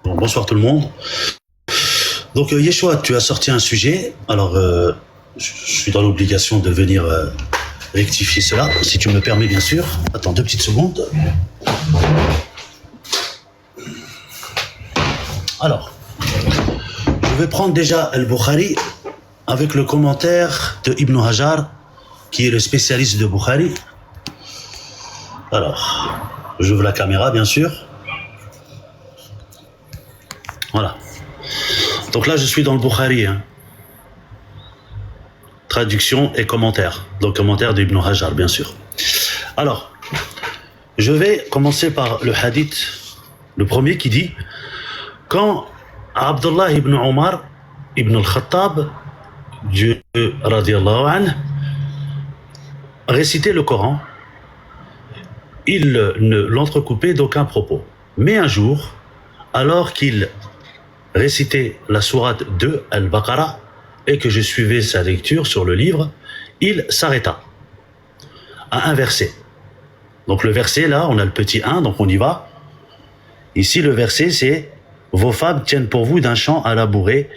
Bon, bonsoir tout le monde. Donc Yeshua, tu as sorti un sujet. Alors, je suis dans l'obligation de venir rectifier cela, si tu me le permets bien sûr. Attends 2 petites secondes. Alors, je vais prendre déjà Al-Bukhari avec le commentaire de Ibn Hajar, qui est le spécialiste de Bukhari. Alors, j'ouvre la caméra bien sûr. Voilà. Donc là, je suis dans le Bukhari. Traduction et commentaire. Donc commentaire d'Ibn Hajar, bien sûr. Alors, je vais commencer par le hadith, le premier qui dit quand Abdullah ibn Omar ibn al-Khattab, Dieu radiallahu anhu, récitait le Coran, il ne l'entrecoupait d'aucun propos. Mais un jour, alors qu'il récitait la sourate 2 Al-Baqarah et que je suivais sa lecture sur le livre, il s'arrêta à un verset. Donc le verset là, on a le petit 1, donc on y va. Ici le verset c'est « Vos femmes tiennent pour vous d'un champ à labourer,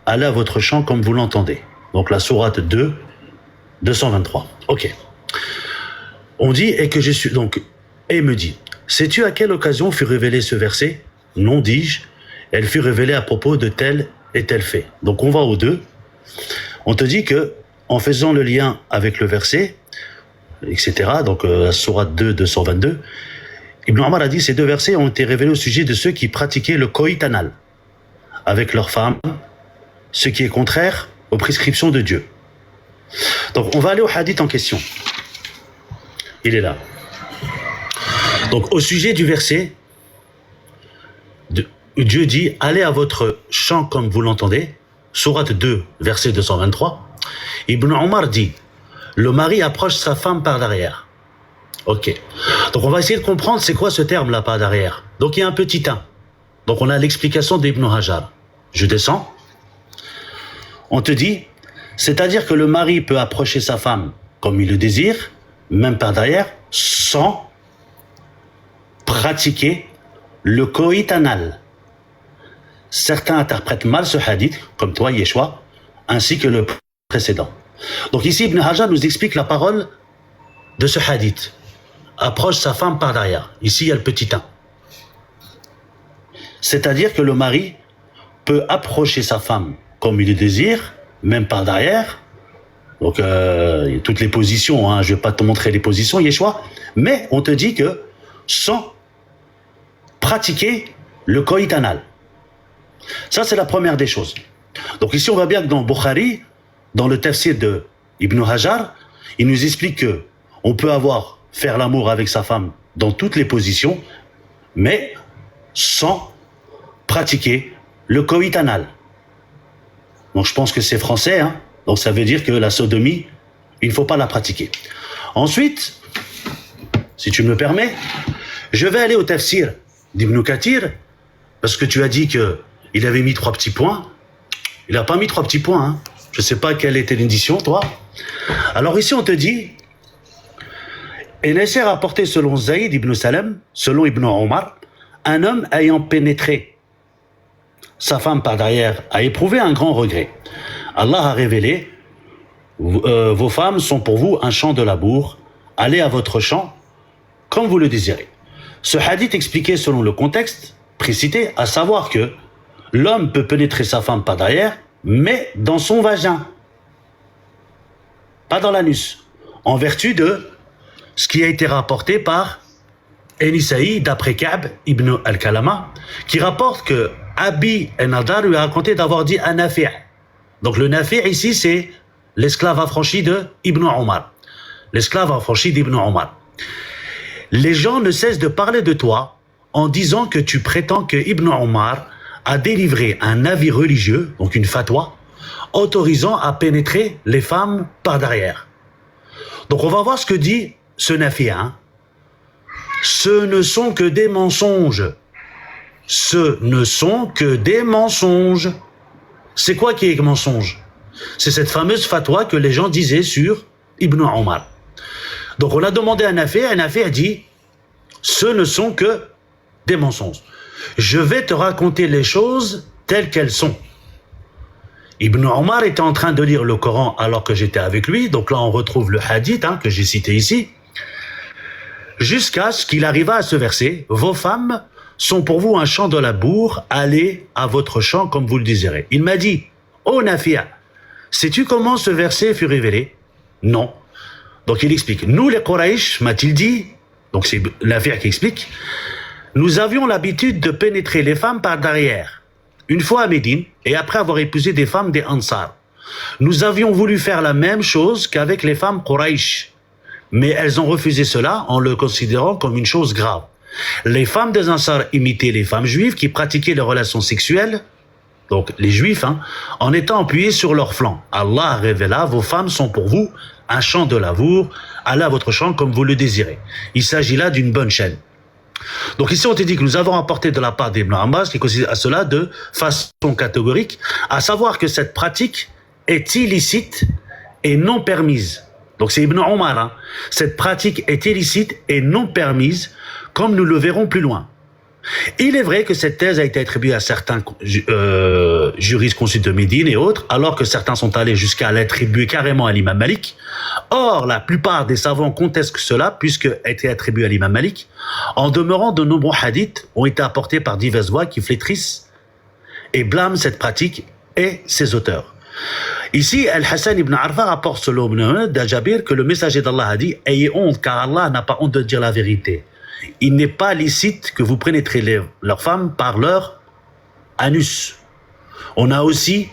allez à votre champ comme vous l'entendez ». Donc la sourate 2, 223. Ok. On dit et que je suis donc et me dit « Sais-tu à quelle occasion fut révélé ce verset ?» Non, dis-je, elle fut révélée à propos de tel et tel fait. Donc on va au 2. On te dit que en faisant le lien avec le verset, etc. Donc la sourate 2, 222, Ibn Omar a dit ces 2 versets ont été révélés au sujet de ceux qui pratiquaient le coït anal avec leurs femmes, ce qui est contraire aux prescriptions de Dieu. Donc on va aller au hadith en question. Il est là. Donc au sujet du verset, Dieu dit « Allez à votre champ comme vous l'entendez », sourate 2, verset 223. Ibn Omar dit « Le mari approche sa femme par derrière ». Ok. Donc on va essayer de comprendre c'est quoi ce terme-là, par derrière. Donc il y a un petit 1. Donc on a l'explication d'Ibn Hajar. Je descends. On te dit, c'est-à-dire que le mari peut approcher sa femme comme il le désire, même par derrière, sans pratiquer le coït anal. Certains interprètent mal ce hadith, comme toi, Yeshua, ainsi que le précédent. Donc ici, Ibn Hajar nous explique la parole de ce hadith. Approche sa femme par derrière. Ici, il y a le petit 1. C'est-à-dire que le mari peut approcher sa femme comme il le désire, même par derrière. Donc, il y a toutes les positions, je ne vais pas te montrer les positions, Yeshua, mais on te dit que sans pratiquer le coït anal. Ça, c'est la première des choses. Donc ici, on voit bien que dans Bukhari, dans le tafsir de Ibn Hajar, il nous explique que on peut faire l'amour avec sa femme dans toutes les positions, mais sans pratiquer le coït anal. Donc je pense que c'est français, donc ça veut dire que la sodomie, il ne faut pas la pratiquer. Ensuite, si tu me permets, je vais aller au tafsir d'Ibn Kathir, parce que tu as dit qu'il avait mis 3 petits points. Il n'a pas mis 3 petits points. Je ne sais pas quelle était l'édition, toi. Alors ici, on te dit, et Nasser a rapporté selon Zaïd ibn Salam, selon Ibn Omar, un homme ayant pénétré sa femme par derrière a éprouvé un grand regret. Allah a révélé, vos femmes sont pour vous un champ de labour, allez à votre champ comme vous le désirez. Ce hadith expliquait selon le contexte précité, à savoir que l'homme peut pénétrer sa femme par derrière, mais dans son vagin, pas dans l'anus, en vertu de ce qui a été rapporté par Enisaï, d'après Ka'b ibn al-Kalama, qui rapporte que Abi al-Nadar lui a raconté d'avoir dit un Nafi'. Donc le Nafi' ici, c'est l'esclave affranchi de Ibn Omar. L'esclave affranchi d'Ibn Omar. Les gens ne cessent de parler de toi en disant que tu prétends que Ibn Omar a délivré un avis religieux, donc une fatwa, autorisant à pénétrer les femmes par derrière. Donc on va voir ce que dit ce Nafi'. Ce ne sont que des mensonges. Ce ne sont que des mensonges. C'est quoi qui est mensonge? C'est cette fameuse fatwa que les gens disaient sur Ibn Omar. Donc on a demandé à Nafi' a dit, ce ne sont que des mensonges. Je vais te raconter les choses telles qu'elles sont. Ibn Omar était en train de lire le Coran alors que j'étais avec lui, donc là on retrouve le hadith que j'ai cité ici, jusqu'à ce qu'il arriva à ce verset, vos femmes sont pour vous un champ de labour, allez à votre champ comme vous le désirez. Il m'a dit, oh Nafia, sais-tu comment ce verset fut révélé? Non. Donc il explique, nous les Quraysh, m'a-t-il dit, donc c'est Nafia qui explique, nous avions l'habitude de pénétrer les femmes par derrière. Une fois à Médine, et après avoir épousé des femmes des Ansar, nous avions voulu faire la même chose qu'avec les femmes Quraysh, mais elles ont refusé cela en le considérant comme une chose grave. Les femmes des Ansar imitaient les femmes juives qui pratiquaient les relations sexuelles, donc les juifs, en étant appuyés sur leurs flancs. Allah révéla, vos femmes sont pour vous un champ de labour, allez à votre champ comme vous le désirez. Il s'agit là d'une bonne chaîne. Donc ici on te dit que nous avons apporté de la part d'Ibn Abbas qui considère à cela de façon catégorique, à savoir que cette pratique est illicite et non permise. Donc c'est Ibn Omar, cette pratique est illicite et non permise, comme nous le verrons plus loin. Il est vrai que cette thèse a été attribuée à certains juristes consuls de Médine et autres, alors que certains sont allés jusqu'à l'attribuer carrément à l'imam Malik. Or, la plupart des savants contestent cela, puisque a été attribué à l'imam Malik. En demeurant, de nombreux hadiths ont été apportés par diverses voix qui flétrissent et blâment cette pratique et ses auteurs. Ici, Al-Hassan ibn Arfa rapporte selon Jabir que le messager d'Allah a dit « Ayez honte, car Allah n'a pas honte de dire la vérité. Il n'est pas licite que vous pénétrez leurs femmes par leur anus. » On a aussi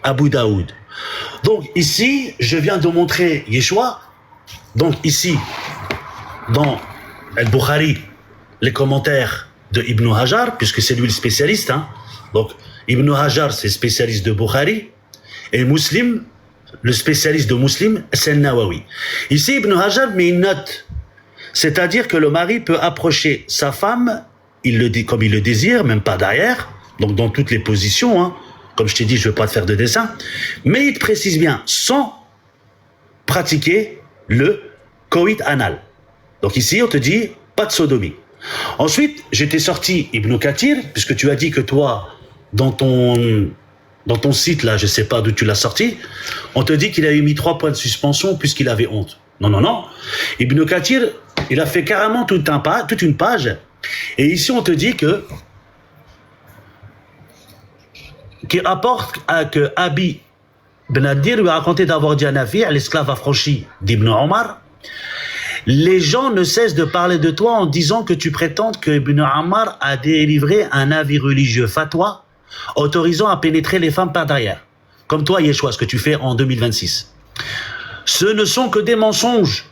Abu Daoud. Donc ici, je viens de montrer Yeshua. Donc ici, dans Al-Bukhari, les commentaires de Ibn Hajar, puisque c'est lui le spécialiste. Donc Ibn Hajar, c'est spécialiste de Bukhari. Et Muslim, le spécialiste de Muslim, c'est Nawawi. Ici, Ibn Hajar met une note. C'est-à-dire que le mari peut approcher sa femme, il le dit comme il le désire, même pas derrière, donc dans toutes les positions, comme je t'ai dit, je ne vais pas te faire de dessin, mais il te précise bien, sans pratiquer le coït anal. Donc ici, on te dit, pas de sodomie. Ensuite, je t'ai sorti Ibn Kathir, puisque tu as dit que toi, dans ton site, là, je ne sais pas d'où tu l'as sorti, on te dit qu'il avait mis 3 points de suspension puisqu'il avait honte. Non, non, non. Ibn Kathir, il a fait carrément toute une page. Et ici, on te dit qu'il rapporte que Abi Ben Adir lui a raconté d'avoir dit à Nafi, l'esclave affranchi d'Ibn Omar, les gens ne cessent de parler de toi en disant que tu prétends que Ibn Omar a délivré un avis religieux fatwa autorisant à pénétrer les femmes par derrière. Comme toi, Yeshua, ce que tu fais en 2026. Ce ne sont que des mensonges.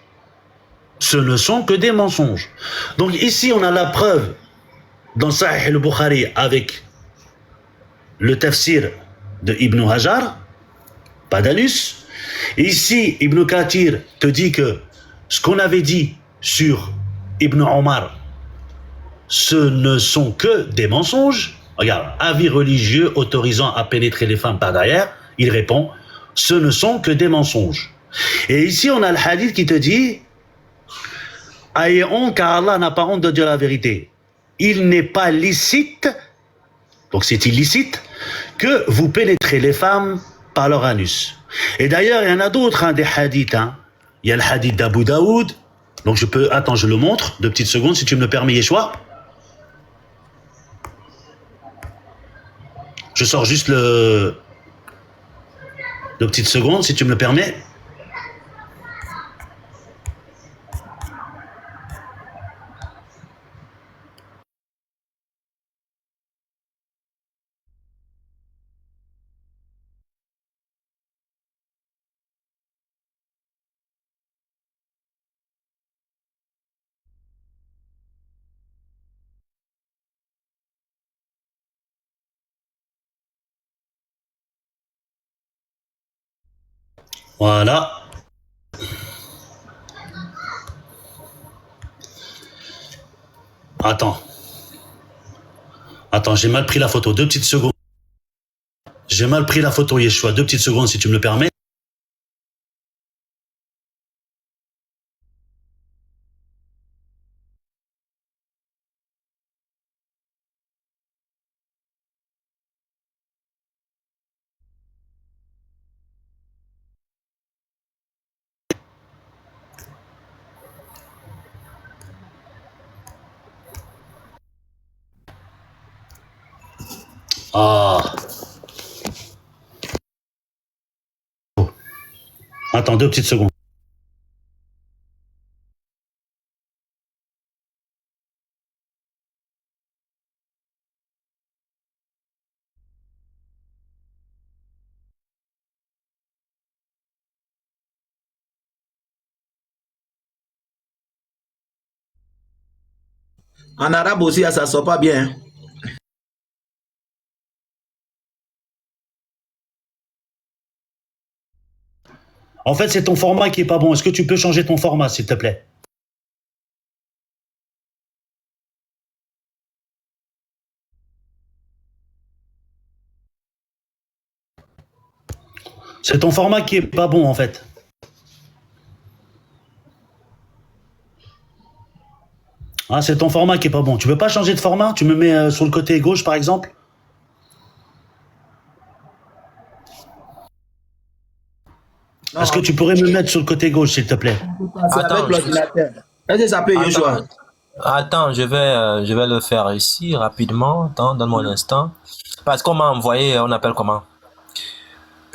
Ce ne sont que des mensonges. Donc ici, on a la preuve dans Sahih al-Bukhari avec le tafsir de Ibn Hajar, pas d'anus. Ici, Ibn Kathir te dit que ce qu'on avait dit sur Ibn Omar, ce ne sont que des mensonges. Regarde, avis religieux autorisant à pénétrer les femmes par derrière, il répond, ce ne sont que des mensonges. Et ici, on a le hadith qui te dit, ayez honte car Allah n'a pas honte de dire la vérité. Il n'est pas licite, donc c'est illicite, que vous pénétrez les femmes par leur anus. Et d'ailleurs, il y en a d'autres, des hadiths. Il y a le hadith d'Abu Daoud. Donc je peux, attends, je le montre, 2 petites secondes, si tu me le permets, Yeshua. Je sors juste 2 petites secondes, si tu me le permets. Voilà. Attends. Attends, j'ai mal pris la photo. 2 petites secondes. J'ai mal pris la photo, Yeshua. 2 petites secondes, si tu me le permets. Ah. Attends 2 petites secondes. En arabe aussi, ça sort pas bien. En fait, c'est ton format qui est pas bon. Est-ce que tu peux changer ton format, s'il te plaît? C'est ton format qui est pas bon, en fait. Ah, c'est ton format qui est pas bon. Tu peux pas changer de format? Tu me mets sur le côté gauche, par exemple? Est-ce que Non, tu pourrais me mettre sur le côté gauche, s'il te plaît? c'est avec Attends, l'ordinateur. Est-ce que ça peut, Yoshua? attends, je vais le faire ici rapidement. Attends, donne-moi un instant. Parce qu'on m'a envoyé, on appelle comment?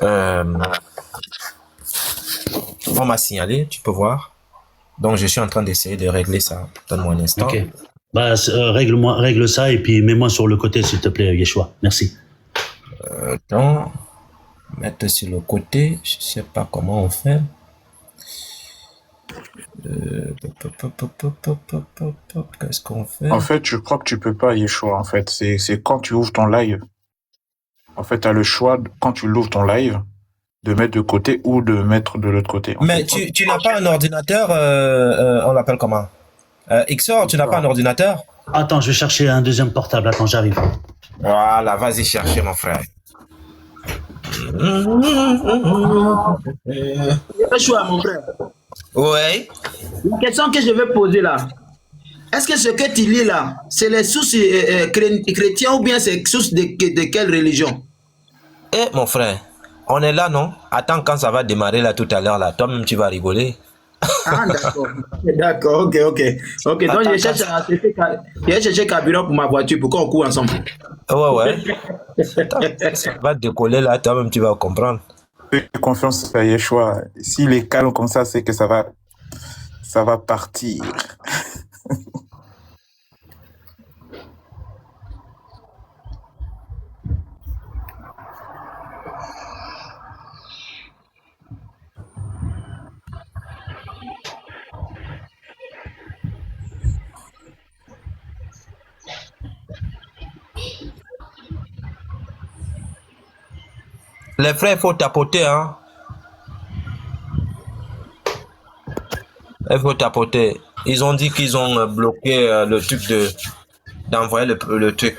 Euh, on m'a signalé, tu peux voir. Donc, je suis en train d'essayer de régler ça. Donne-moi un instant. Ok. Bah, règle ça et puis mets-moi sur le côté, s'il te plaît, Yeshua. Merci. Attends, mettre sur le côté. Je sais pas comment on fait. Qu'est-ce qu'on fait? En fait, je crois que tu peux pas, Yeshua, en fait. C'est quand tu ouvres ton live. En fait, tu as le choix, quand tu l'ouvres ton live, de mettre de côté ou de mettre de l'autre côté. En Mais fait, tu n'as pas un ordinateur, on l'appelle comment? XOR, tu n'as pas un ordinateur? Attends, je vais chercher un deuxième portable. Attends, j'arrive. Voilà, vas-y chercher mon frère. Yoshua, mon frère. Ouais. La question que je vais poser là, est-ce que ce que tu lis là, c'est les sources chrétiennes ou bien c'est sources de quelle religion? Eh mon frère, on est là non? Attends quand ça va démarrer là tout à l'heure là, toi-même tu vas rigoler. Ah d'accord, d'accord, ok. Donc Attends, je vais chercher carburant pour ma voiture pour qu'on court ensemble. Ouais. Attends, ça va décoller là, toi-même tu vas comprendre. fais confiance à Yeshua. S'il est calme comme ça, c'est que ça va partir. Les frères, il faut tapoter hein. Il faut tapoter. Ils ont dit qu'ils ont bloqué le truc d'envoyer le truc.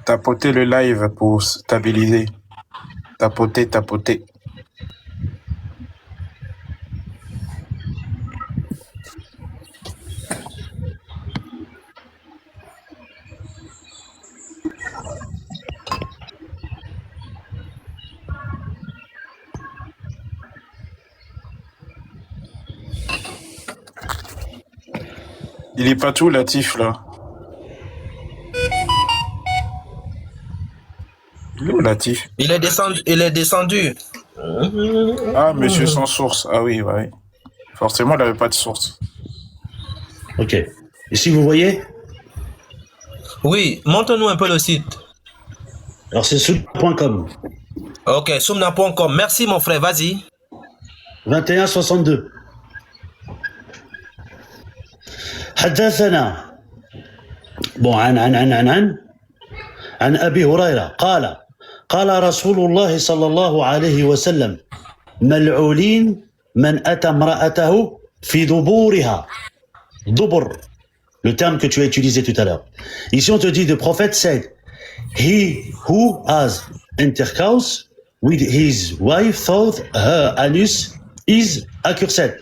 Tapoter le live pour stabiliser. Tapoter. Il est pas tout, Latif, là. Il est où, Latif? Il est descendu. Ah, monsieur sans source. Ah oui, ouais. Forcément, il n'avait pas de source. Ok. Ici, vous voyez? Oui, montre-nous un peu le site. Alors, c'est soumna.com. Ok, soumna.com. Merci mon frère, vas-y. 2162. حدثنا عن أبي هريرة قال رسول الله صلى الله عليه وسلم ملعونين من أتى امرأته في دبورها. دبر, le terme que tu as utilisé tout à l'heure. Ici, on te dit, the prophet said, he who has intercourse with his wife thought her anus is accursed.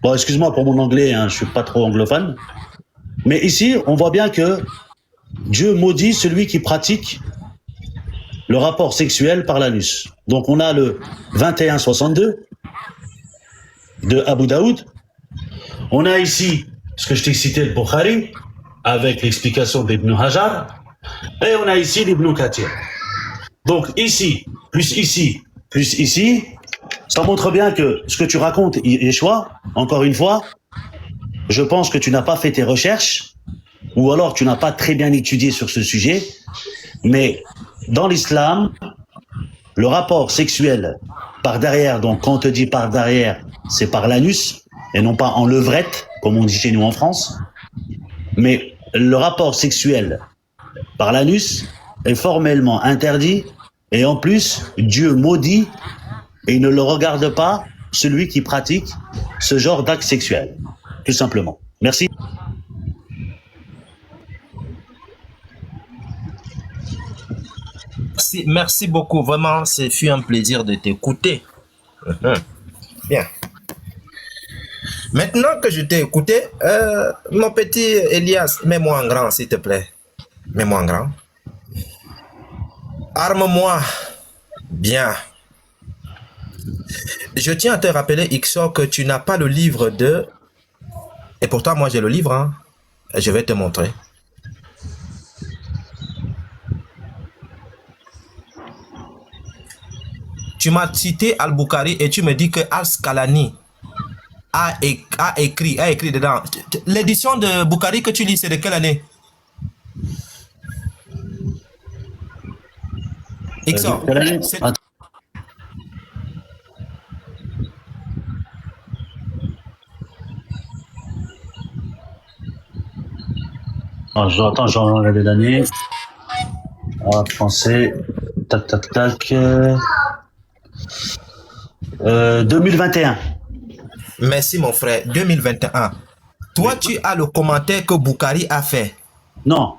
Bon, excuse-moi pour mon anglais, hein, je suis pas trop anglophone. Mais ici, on voit bien que Dieu maudit celui qui pratique le rapport sexuel par l'anus. Donc on a le 21-62 de Abu Daoud. On a ici ce que je t'ai cité, le Bukhari, avec l'explication d'Ibn Hajar. Et on a ici l'Ibn Kathir. Donc ici, plus ici, plus ici, ça montre bien que ce que tu racontes, Yeshua, encore une fois, je pense que tu n'as pas fait tes recherches, ou alors tu n'as pas très bien étudié sur ce sujet, mais dans l'islam, le rapport sexuel par derrière, donc quand on te dit par derrière, c'est par l'anus, et non pas en levrette, comme on dit chez nous en France, mais le rapport sexuel par l'anus est formellement interdit, et en plus, Dieu maudit, et il ne le regarde pas, celui qui pratique ce genre d'acte sexuel, tout simplement. Merci. Merci beaucoup. Vraiment, ce fut un plaisir de t'écouter. Bien. Maintenant que je t'ai écouté, mon petit Elias, mets-moi en grand, s'il te plaît. Mets-moi en grand. Arme-moi. Bien. Je tiens à te rappeler, Ixor, que tu n'as pas le livre de... Et pourtant, moi, j'ai le livre. Hein. Je vais te montrer. Tu m'as cité Al-Bukhari et tu me dis que Al-Skalani a écrit dedans. L'édition de Bukhari que tu lis, c'est de quelle année? Ixor, Attends, j'en regarde l'année. Français. Tac, tac, tac. 2021. Merci mon frère, 2021. Toi, tu as le commentaire que Bukhari a fait. Non,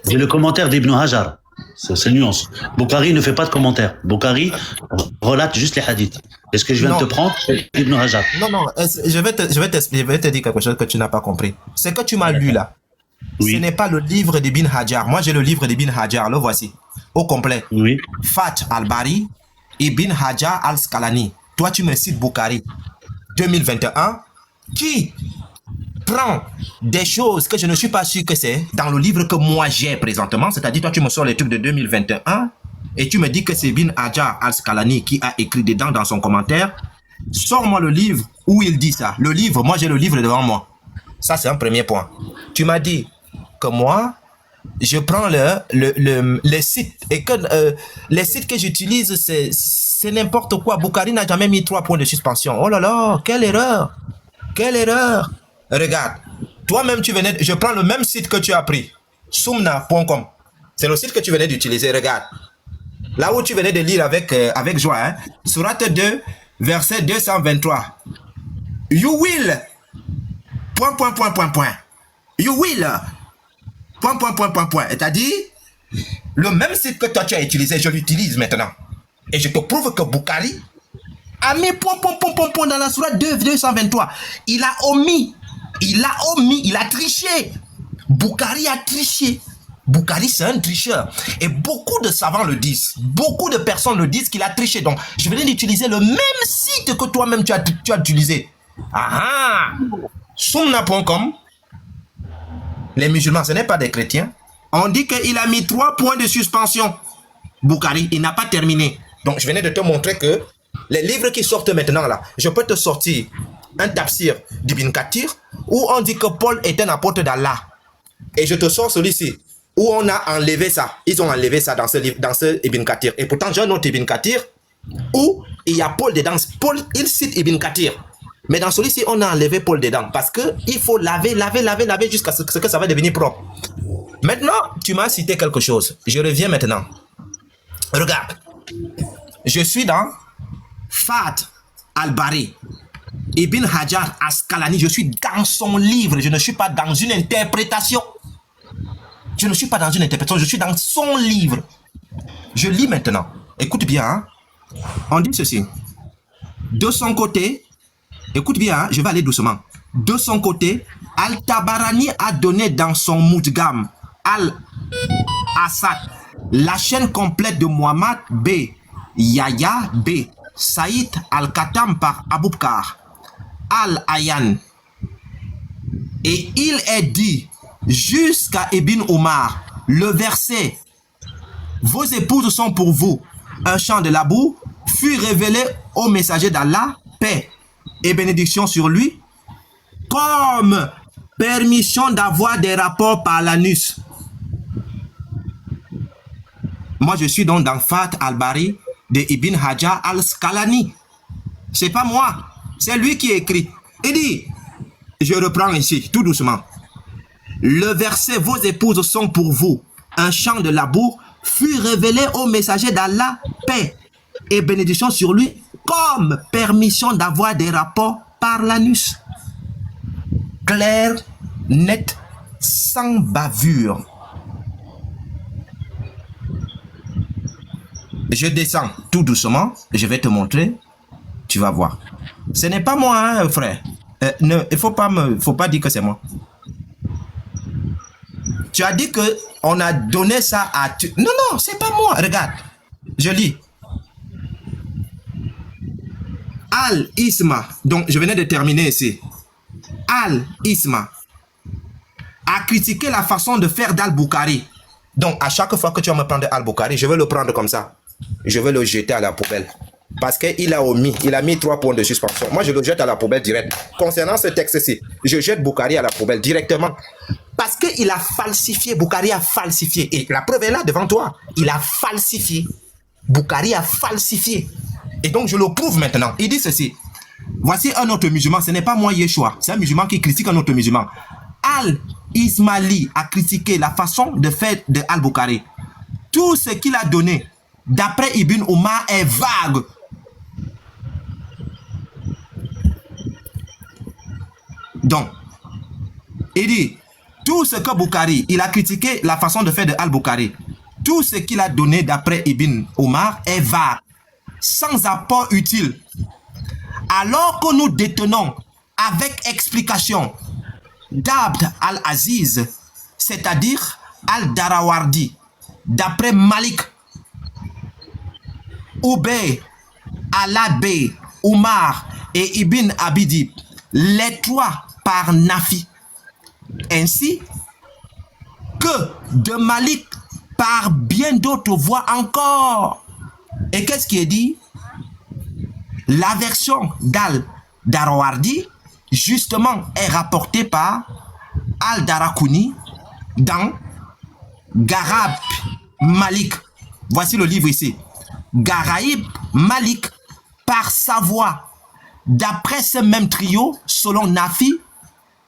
j'ai le commentaire d'Ibn Hajar. C'est nuance. Bukhari ne fait pas de commentaire. Bukhari relate juste les hadiths. Et ce que je viens de te prendre, c'est Ibn Hajar. Non, je vais te dire quelque chose que tu n'as pas compris. C'est que tu m'as lu là. Oui. Ce n'est pas le livre d'Ibn Hajar. Moi, j'ai le livre d'Ibn Hajar. Le voici. Au complet. Oui. Fath al-Bari, Ibn Hajar al-Skalani. Toi, tu me cites Bukhari 2021 qui prend des choses que je ne suis pas sûr que c'est dans le livre que moi j'ai présentement. C'est-à-dire, toi, tu me sors les trucs de 2021 et tu me dis que c'est Ibn Hajar al-Skalani qui a écrit dedans dans son commentaire. Sors-moi le livre où il dit ça. Le livre, moi, j'ai le livre devant moi. Ça, c'est un premier point. Tu m'as dit que moi, je prends les sites et que les sites que j'utilise, c'est n'importe quoi. Bukhari n'a jamais mis 3 points de suspension. Oh là là, quelle erreur! Quelle erreur! Regarde, toi-même, je prends le même site que tu as pris, sumna.com. C'est le site que tu venais d'utiliser, regarde. Là où tu venais de lire avec joie, hein? Sourate 2, verset 223. You will... You will. C'est-à-dire, le même site que toi tu as utilisé, je l'utilise maintenant. Et je te prouve que Bukhari a mis dans la sourate 223. Il a omis, il a triché. Bukhari a triché. Bukhari, c'est un tricheur. Et beaucoup de savants le disent. Beaucoup de personnes le disent qu'il a triché. Donc, je venais d'utiliser le même site que toi-même tu as utilisé. Ah! Sumna.com, les musulmans, ce n'est pas des chrétiens. On dit qu'il a mis 3 points de suspension. Bukhari, il n'a pas terminé. Donc, je venais de te montrer que les livres qui sortent maintenant, là, je peux te sortir un tafsir d'Ibn Kathir où on dit que Paul est un apôtre d'Allah. Et je te sors celui-ci où on a enlevé ça. Ils ont enlevé ça dans ce livre, dans ce Ibn Kathir. Et pourtant, j'ai un autre Ibn Kathir où il y a Paul dedans. Paul, il cite Ibn Kathir. Mais dans celui-ci, on a enlevé Paul dedans parce qu'il faut laver jusqu'à ce que ça va devenir propre. Maintenant, tu m'as cité quelque chose. Je reviens maintenant. Regarde. Je suis dans Fath al-Bari. Ibn Hajar al-Skalani. Je suis dans son livre. Je ne suis pas dans une interprétation. Je suis dans son livre. Je lis maintenant. Écoute bien. Hein? On dit ceci. De son côté, Écoute bien, hein, je vais aller doucement. De son côté, Al-Tabarani a donné dans son Mudgam Al-Assad la chaîne complète de Muhammad B. Yahya B. Saïd Al-Khattam par Abou Bakr Al-Ayyan. Et il est dit jusqu'à Ibn Omar, le verset « Vos épouses sont pour vous un champ de labour » fut révélé au messager d'Allah, paix et bénédiction sur lui, comme permission d'avoir des rapports par l'anus. Moi, je suis donc dans Fat al-Bari de Ibn Hajar al-Skalani. C'est pas moi, c'est lui qui écrit. Il dit, je reprends ici, tout doucement. Le verset « Vos épouses sont pour vous un champ de labour » fut révélé au messager d'Allah, paix et bénédiction sur lui, comme permission d'avoir des rapports par l'anus. Clair, net, sans bavure. Je descends tout doucement, je vais te montrer, tu vas voir. Ce n'est pas moi, hein, frère. Il ne faut pas dire que c'est moi. Tu as dit que on a donné ça à... Non, non, c'est pas moi. Regarde, je lis. Al-Isma, donc je venais de terminer ici. Al-Isma a critiqué la façon de faire d'Al-Bukhari. Donc à chaque fois que tu vas me prendre Al-Bukhari, je vais le prendre comme ça. Je vais le jeter à la poubelle. Parce qu'il a mis 3 points de suspension. Moi, je le jette à la poubelle direct. Concernant ce texte-ci, je jette Bukhari à la poubelle directement. Parce qu'il a falsifié. Bukhari a falsifié. Et la preuve est là devant toi. Il a falsifié. Bukhari a falsifié. Et donc, je le prouve maintenant. Il dit ceci. Voici un autre musulman. Ce n'est pas moi, Yeshua. C'est un musulman qui critique un autre musulman. Al-Ismaili a critiqué la façon de faire de Al-Bukhari. Tout ce qu'il a donné, d'après Ibn Omar, est vague. Donc, il dit, tout ce que Bukhari, il a critiqué la façon de faire de Al-Bukhari. Tout ce qu'il a donné d'après Ibn Omar est vague, sans apport utile. Alors que nous détenons avec explication d'Abd al-Aziz, c'est-à-dire Al-Darawardi, d'après Malik, Ubay, Al-Abay, Umar et Ibn Abidi, les 3 par Nafi, ainsi que de Malik par bien d'autres voies encore. Et qu'est-ce qui est dit? La version d'Al-Darawardi, justement, est rapportée par Al-Darakuni dans Garab Malik. Voici le livre ici. Garaib Malik par sa voix, d'après ce même trio, selon Nafi,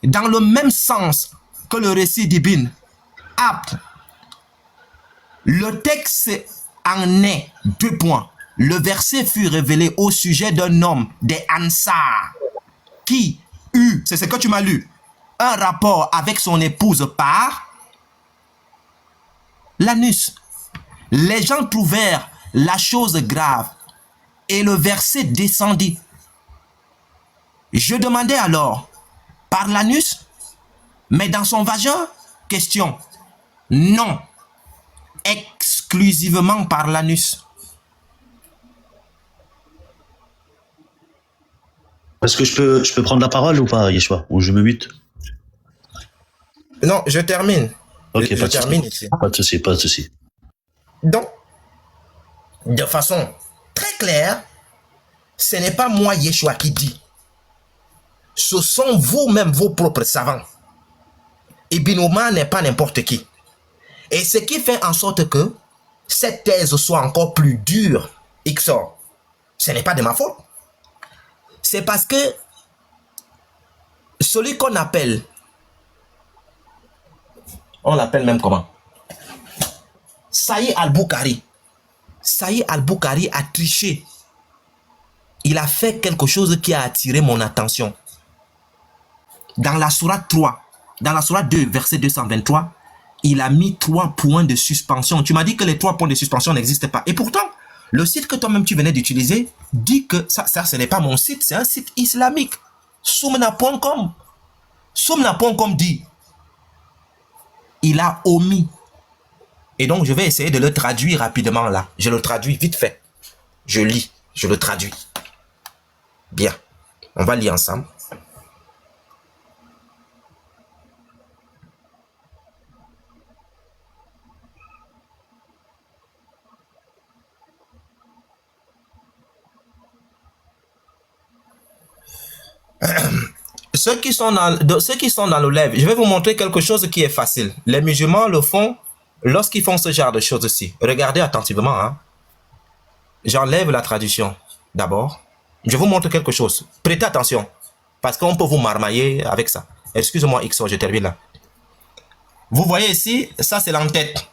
dans le même sens que le récit d'Ibn Abd. Le texte en est 2 points. Le verset fut révélé au sujet d'un homme des Ansar qui eut, c'est ce que tu m'as lu, un rapport avec son épouse par l'anus. Les gens trouvèrent la chose grave et le verset descendit. Je demandais alors, par l'anus, mais dans son vagin? Question. Non. Exclusivement par l'anus. Est-ce que je peux prendre la parole ou pas, Yeshua? Ou je me mute? Non, je termine. Ok, je termine ici. Pas de souci, pas de souci. Donc, de façon très claire, ce n'est pas moi, Yeshua, qui dit. Ce sont vous-même, vos propres savants. Ibn Omar n'est pas n'importe qui. Et ce qui fait en sorte que cette thèse soit encore plus dure, Ixor, ce n'est pas de ma faute. C'est parce que celui qu'on appelle, on l'appelle même comment? Saïd al-Bukhari. Saïd al-Bukhari a triché. Il a fait quelque chose qui a attiré mon attention. Dans la sourate 3, dans la sourate 2, verset 223, il a mis 3 points de suspension. Tu m'as dit que les 3 points de suspension n'existent pas. Et pourtant, le site que toi-même tu venais d'utiliser dit que ça ce n'est pas mon site, c'est un site islamique. Soumna.com. Soumna.com dit, il a omis. Et donc, je vais essayer de le traduire rapidement là. Je le traduis vite fait. Je lis, je le traduis. Bien. On va lire ensemble. Ceux qui sont dans le live, je vais vous montrer quelque chose qui est facile. Les musulmans le font lorsqu'ils font ce genre de choses-ci. Regardez attentivement. Hein. J'enlève la traduction d'abord. Je vous montre quelque chose. Prêtez attention. Parce qu'on peut vous marmailler avec ça. Excusez-moi, XO, je termine là. Vous voyez ici, ça c'est l'entête.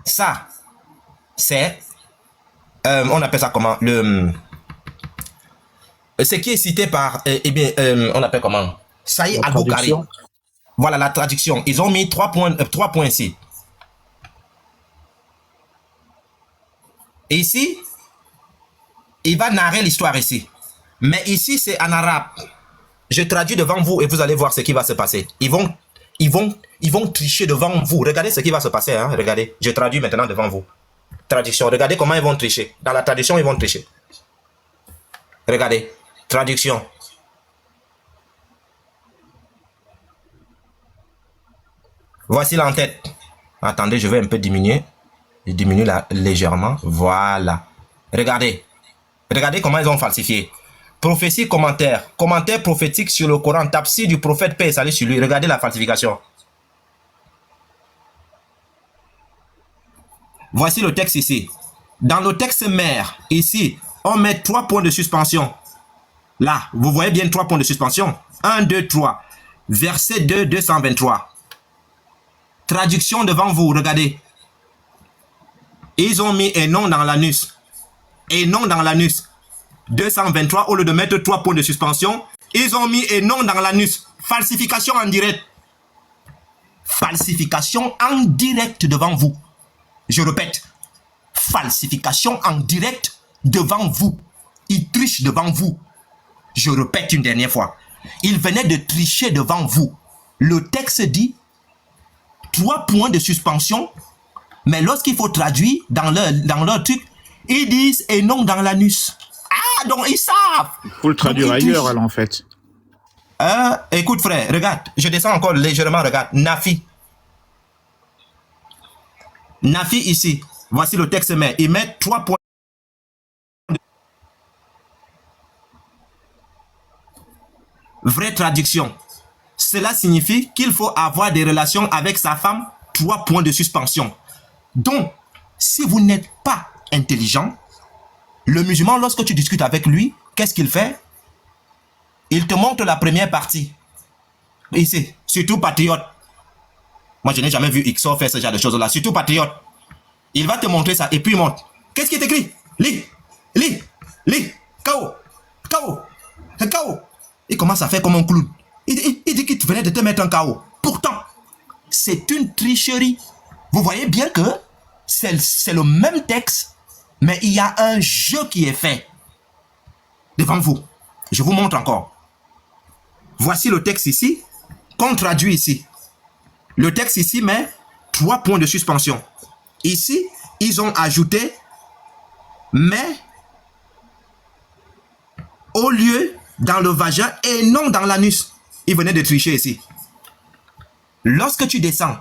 Ça, c'est... on appelle ça comment? Ce qui est cité par... on appelle comment? Saïd Al-Bukhari. Voilà la traduction. Ils ont mis 3 points ici. Et ici, il va narrer l'histoire ici. Mais ici, c'est en arabe. Je traduis devant vous et vous allez voir ce qui va se passer. Ils vont tricher devant vous. Regardez ce qui va se passer. Hein? Regardez. Je traduis maintenant devant vous. Traduction. Regardez comment ils vont tricher. Dans la traduction, ils vont tricher. Regardez. Traduction. Voici l'entête. Attendez, je vais un peu diminuer. Je diminue là légèrement. Voilà. Regardez. Regardez comment ils ont falsifié. Prophétie, commentaire. Commentaire prophétique sur le Coran. Tafsir du prophète, paix et salut sur lui. Regardez la falsification. Voici le texte ici. Dans le texte mère, ici, on met 3 points de suspension. Là, vous voyez bien 3 points de suspension. 1, 2, 3. Verset 2, 223. Traduction devant vous, regardez. Ils ont mis un nom dans l'anus. Et non dans l'anus. 223, au lieu de mettre 3 points de suspension, ils ont mis un nom dans l'anus. Falsification en direct. Falsification en direct devant vous. Je répète. Falsification en direct devant vous. Ils trichent devant vous. Je répète une dernière fois. Ils venaient de tricher devant vous. Le texte dit 3 points de suspension. Mais lorsqu'il faut traduire dans leur truc, ils disent et non dans l'anus. Ah, donc ils savent. Il faut le traduire ailleurs, alors, en fait. Écoute, frère, regarde. Je descends encore légèrement, regarde. Nafi. Nafi ici. Voici le texte, mais il met 3 points. Vraie traduction. Cela signifie qu'il faut avoir des relations avec sa femme. 3 points de suspension. Donc, si vous n'êtes pas intelligent, le musulman, lorsque tu discutes avec lui, qu'est-ce qu'il fait? Il te montre la première partie. Ici, surtout patriote. Moi, je n'ai jamais vu XO faire ce genre de choses-là. Surtout patriote. Il va te montrer ça et puis il montre. Qu'est-ce qui est écrit? Lis, lis, lis. K.O. K.O. K.O. Il commence à faire comme un clown. Il dit qu'il venait de te mettre un KO. Pourtant, c'est une tricherie. Vous voyez bien que c'est le même texte, mais il y a un jeu qui est fait devant vous. Je vous montre encore. Voici le texte ici, qu'on traduit ici. Le texte ici met 3 points de suspension. Ici, ils ont ajouté mais au lieu dans le vagin et non dans l'anus. Ils venaient de tricher ici. Lorsque tu descends,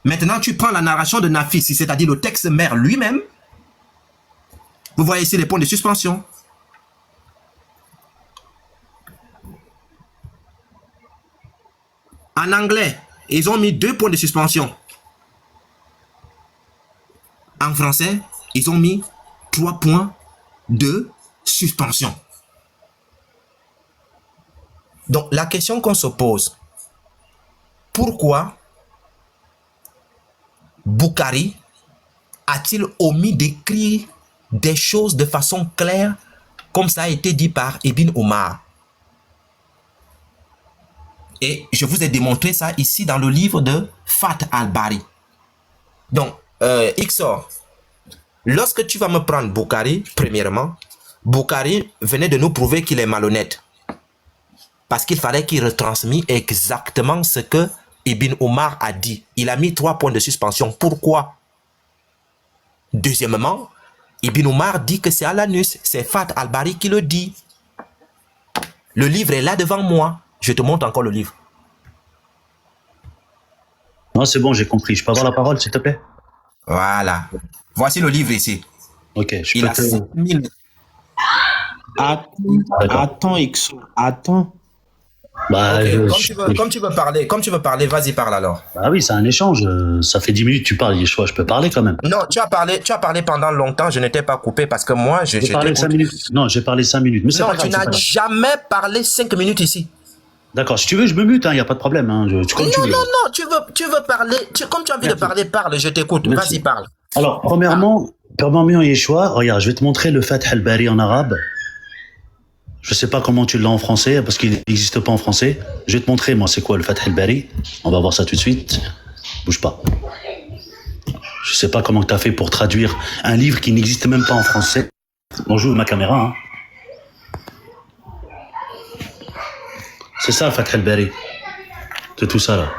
maintenant tu prends la narration de Nafi, c'est-à-dire le texte mère lui-même. Vous voyez ici les points de suspension. En anglais, ils ont mis 2 points de suspension. En français, ils ont mis 3 points de suspension. Donc, la question qu'on se pose, pourquoi Bukhari a-t-il omis d'écrire des choses de façon claire, comme ça a été dit par Ibn Omar? Et je vous ai démontré ça ici dans le livre de Fath al-Bari. Donc, XOR, lorsque tu vas me prendre Bukhari, premièrement, Boukari venait de nous prouver qu'il est malhonnête. Parce qu'il fallait qu'il retransmisse exactement ce que Ibn Omar a dit. Il a mis 3 points de suspension. Pourquoi? Deuxièmement, Ibn Omar dit que c'est Al-Anus, c'est Fat Al-Bari qui le dit. Le livre est là devant moi. Je te montre encore le livre. Non, c'est bon, j'ai compris. Je peux avoir la parole, s'il te plaît? Voilà. Voici le livre ici. Ok, je Il peux a te... 6000. Attends, Exo, attends. Bah, Ok, comme tu veux parler, vas-y, parle alors. Bah oui, c'est un échange. Ça fait 10 minutes que tu parles, Yeshua, je peux parler quand même. Non, tu as parlé pendant longtemps, je n'étais pas coupé parce que moi, je J'ai parlé 5 t'écoute. minutes. Non, j'ai parlé 5 minutes. Mais c'est Non, pas grave, tu c'est pas n'as grave. jamais parlé 5 minutes ici. D'accord, si tu veux, je me mute, il n'y a pas de problème. Hein. Comme tu veux. Non, tu veux parler, comme tu as envie de parler, parle, je t'écoute, Merci. vas-y, parle. Alors, premièrement, Yeshua, regarde, je vais te montrer le Fath al-Bari en arabe. Je sais pas comment tu l'as en français, parce qu'il n'existe pas en français. Je vais te montrer, moi, c'est quoi le Fath al-Bari. On va voir ça tout de suite. Bouge pas. Je sais pas comment tu as fait pour traduire un livre qui n'existe même pas en français. Bon, j'ouvre ma caméra. Hein. C'est ça, le Fath al-Bari. C'est tout ça, là.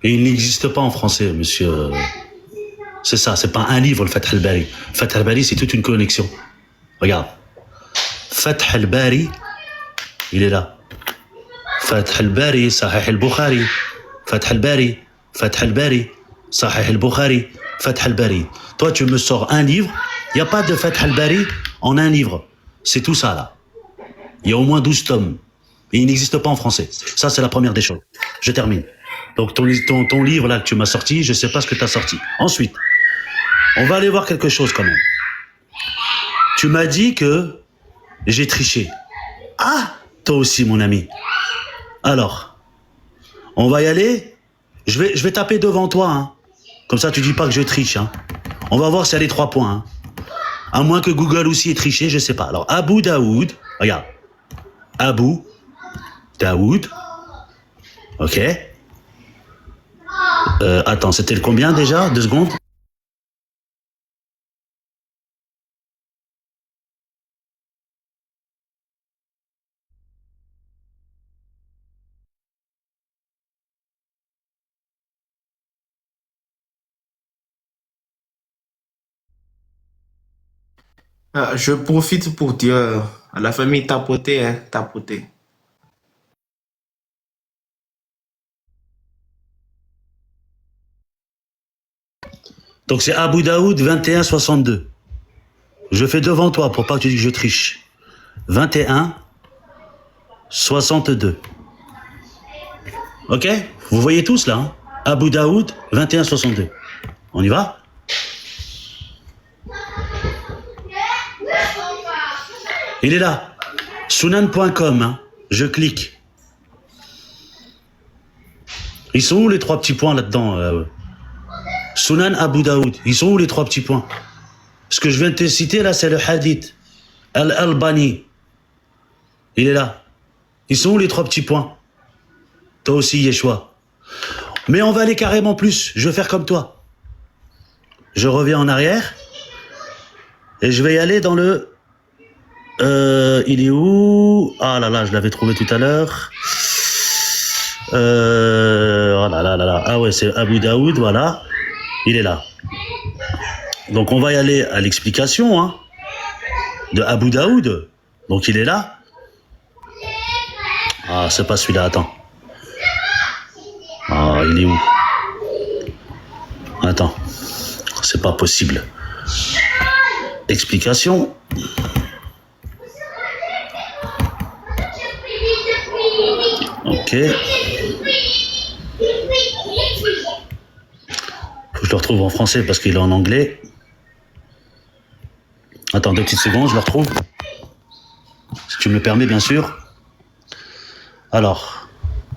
Et il n'existe pas en français, monsieur. C'est ça, c'est pas un livre, le Fath al-Bari. Le Fath al-Bari, c'est toute une connexion. Regarde. Fath al-Bari, il est là. Fath al-Bari, Sahih al-Bukhari. Fath al-Bari, Fath al-Bari, Sahih al-Bukhari. Fath al-Bari. Toi, tu me sors un livre. Il n'y a pas de Fath al-Bari en un livre. C'est tout ça, là. Il y a au moins 12 tomes. Et il n'existe pas en français. Ça, c'est la première des choses. Je termine. Donc, ton livre, là, que tu m'as sorti, je ne sais pas ce que tu as sorti. Ensuite, on va aller voir quelque chose quand même. Tu m'as dit que j'ai triché. Ah, toi aussi, mon ami. Alors, on va y aller. Je vais taper devant toi. Hein. Comme ça, tu dis pas que je triche. Hein. On va voir s'il y a les 3 points. Hein. À moins que Google aussi ait triché, je sais pas. Alors, Abu Daoud. Regarde. Abu Daoud. Ok. Attends, c'était le combien déjà? 2 secondes. Je profite pour dire à la famille tapoter, hein, tapoter. Donc c'est Abu Daoud 2162. Je fais devant toi pour pas que tu dises que je triche. 2162. Ok? Vous voyez tous là, hein? Abu Daoud 2162. On y va? Il est là. Sunan.com. Hein? Je clique. Ils sont où les 3 petits points là-dedans? Sunan Abu Daoud. Ils sont où les 3 petits points? Ce que je viens de te citer là, c'est le hadith. Al-Albani. Il est là. Ils sont où les 3 petits points? Toi aussi, Yeshua. Mais on va aller carrément plus. Je vais faire comme toi. Je reviens en arrière. Et je vais y aller dans le... il est où? Ah là là, je l'avais trouvé tout à l'heure. Oh là là là là. Ah ouais, c'est Abu Daoud, voilà. Il est là. Donc on va y aller à l'explication hein, de Abu Daoud. Donc il est là. Ah, c'est pas celui-là, attends. Ah, il est où? Attends. C'est pas possible. Explication. Ok. Faut que je le retrouve en français parce qu'il est en anglais. Attends 2 petites secondes, je le retrouve. Si tu me le permets, bien sûr. Alors,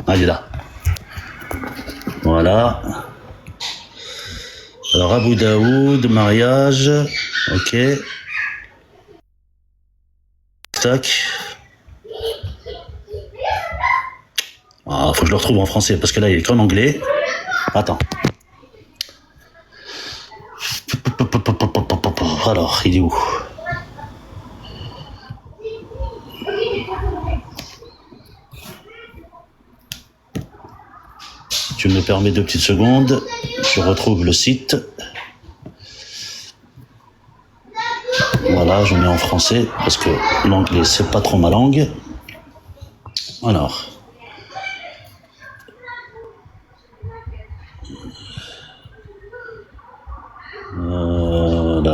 il est là. Voilà. Alors, Abu Daoud, mariage. Ok. Tac. Ah, faut que je le retrouve en français parce que là, il est qu'en anglais. Attends. Alors, il est où? Tu me permets 2 petites secondes. Je retrouve le site. Voilà, je mets en français parce que l'anglais, c'est pas trop ma langue. Alors.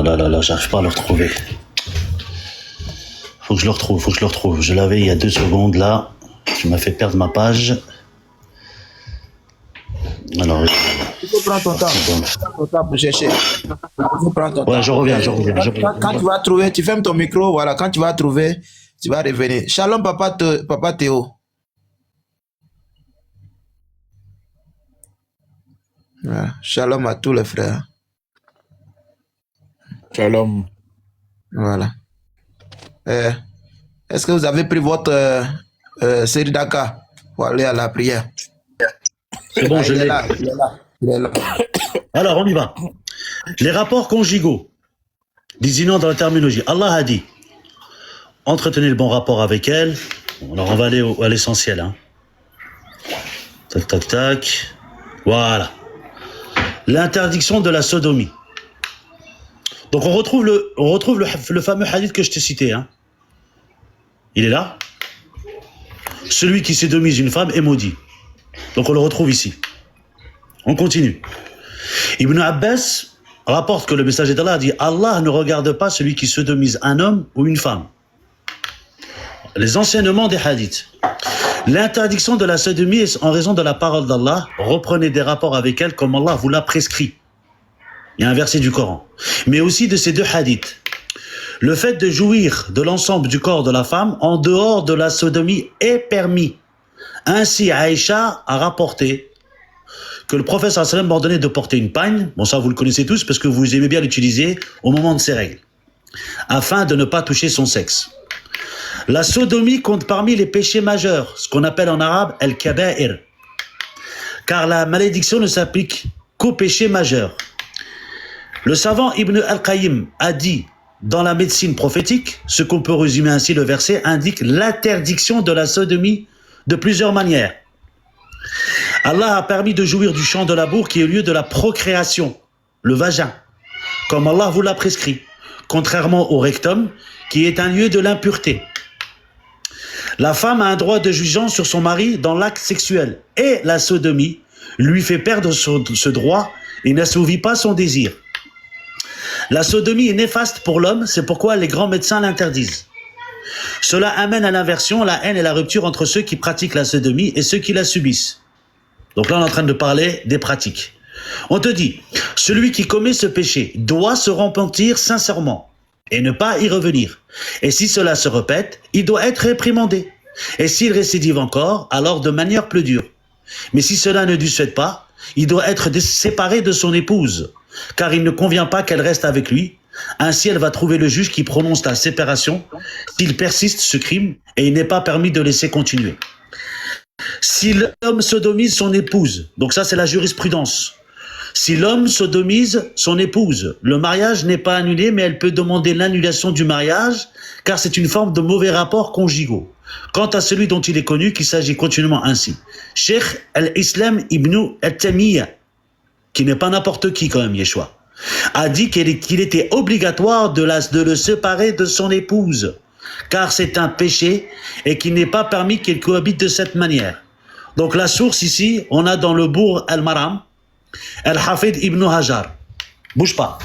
Là, j'arrive pas à le retrouver. Faut que je le retrouve. Je l'avais il y a 2 secondes là. Tu m'as fait perdre ma page. Alors. Il faut prendre ton temps. Prends ton temps pour chercher. Il faut prendre ton temps. Ouais, je reviens. Quand tu vas trouver, tu fermes ton micro, voilà. Quand tu vas trouver, tu vas revenir. Shalom, papa Théo. Voilà. Shalom à tous les frères. Shalom. Voilà. Est-ce que vous avez pris votre série d'Aka pour aller à la prière? C'est bon, je l'ai. Il est là. Alors, on y va. Les rapports conjugaux, désignant dans la terminologie, Allah a dit, entretenez le bon rapport avec elle. Alors, on va aller à l'essentiel. Hein. Tac. Voilà. L'interdiction de la sodomie. Donc, on retrouve le fameux hadith que je t'ai cité. Hein. Il est là. Celui qui sodomise une femme est maudit. Donc, on le retrouve ici. On continue. Ibn Abbas rapporte que le messager d'Allah a dit « Allah ne regarde pas celui qui sodomise un homme ou une femme ». Les enseignements des hadiths. L'interdiction de la sodomie est en raison de la parole d'Allah. Reprenez des rapports avec elle comme Allah vous l'a prescrit. Il y a un verset du Coran. Mais aussi de ces 2 hadiths. Le fait de jouir de l'ensemble du corps de la femme en dehors de la sodomie est permis. Ainsi, Aïcha a rapporté que le prophète sallallahu alayhi wa sallam m'a ordonné de porter une pagne, bon ça vous le connaissez tous parce que vous aimez bien l'utiliser au moment de ses règles, afin de ne pas toucher son sexe. La sodomie compte parmi les péchés majeurs, ce qu'on appelle en arabe al-kaba'ir, car la malédiction ne s'applique qu'aux péchés majeurs. Le savant Ibn al-Qayyim a dit dans la médecine prophétique, ce qu'on peut résumer ainsi, le verset indique l'interdiction de la sodomie de plusieurs manières. Allah a permis de jouir du champ de labour qui est lieu de la procréation, le vagin, comme Allah vous l'a prescrit, contrairement au rectum qui est un lieu de l'impureté. La femme a un droit de jouissance sur son mari dans l'acte sexuel et la sodomie lui fait perdre ce droit et n'assouvit pas son désir. La sodomie est néfaste pour l'homme, c'est pourquoi les grands médecins l'interdisent. Cela amène à l'inversion, la haine et la rupture entre ceux qui pratiquent la sodomie et ceux qui la subissent. Donc là, on est en train de parler des pratiques. On te dit, celui qui commet ce péché doit se repentir sincèrement et ne pas y revenir. Et si cela se répète, il doit être réprimandé. Et s'il récidive encore, alors de manière plus dure. Mais si cela ne lui souhaite pas, il doit être séparé de son épouse, car il ne convient pas qu'elle reste avec lui. Ainsi, elle va trouver le juge qui prononce la séparation s'il persiste ce crime et il n'est pas permis de laisser continuer. Si l'homme sodomise son épouse, donc ça c'est la jurisprudence, si l'homme sodomise son épouse, le mariage n'est pas annulé, mais elle peut demander l'annulation du mariage, car c'est une forme de mauvais rapport conjugaux. Quant à celui dont il est connu, qu'il s'agit continuellement ainsi. Cheikh al-Islam ibn al-Tamiya, qui n'est pas n'importe qui quand même, Yeshua, a dit qu'il était obligatoire de le séparer de son épouse, car c'est un péché et qu'il n'est pas permis qu'il cohabite de cette manière. Donc la source ici, on a dans le Bourg al-Maram, Al-Hafid ibn Hajar. Bouge pas.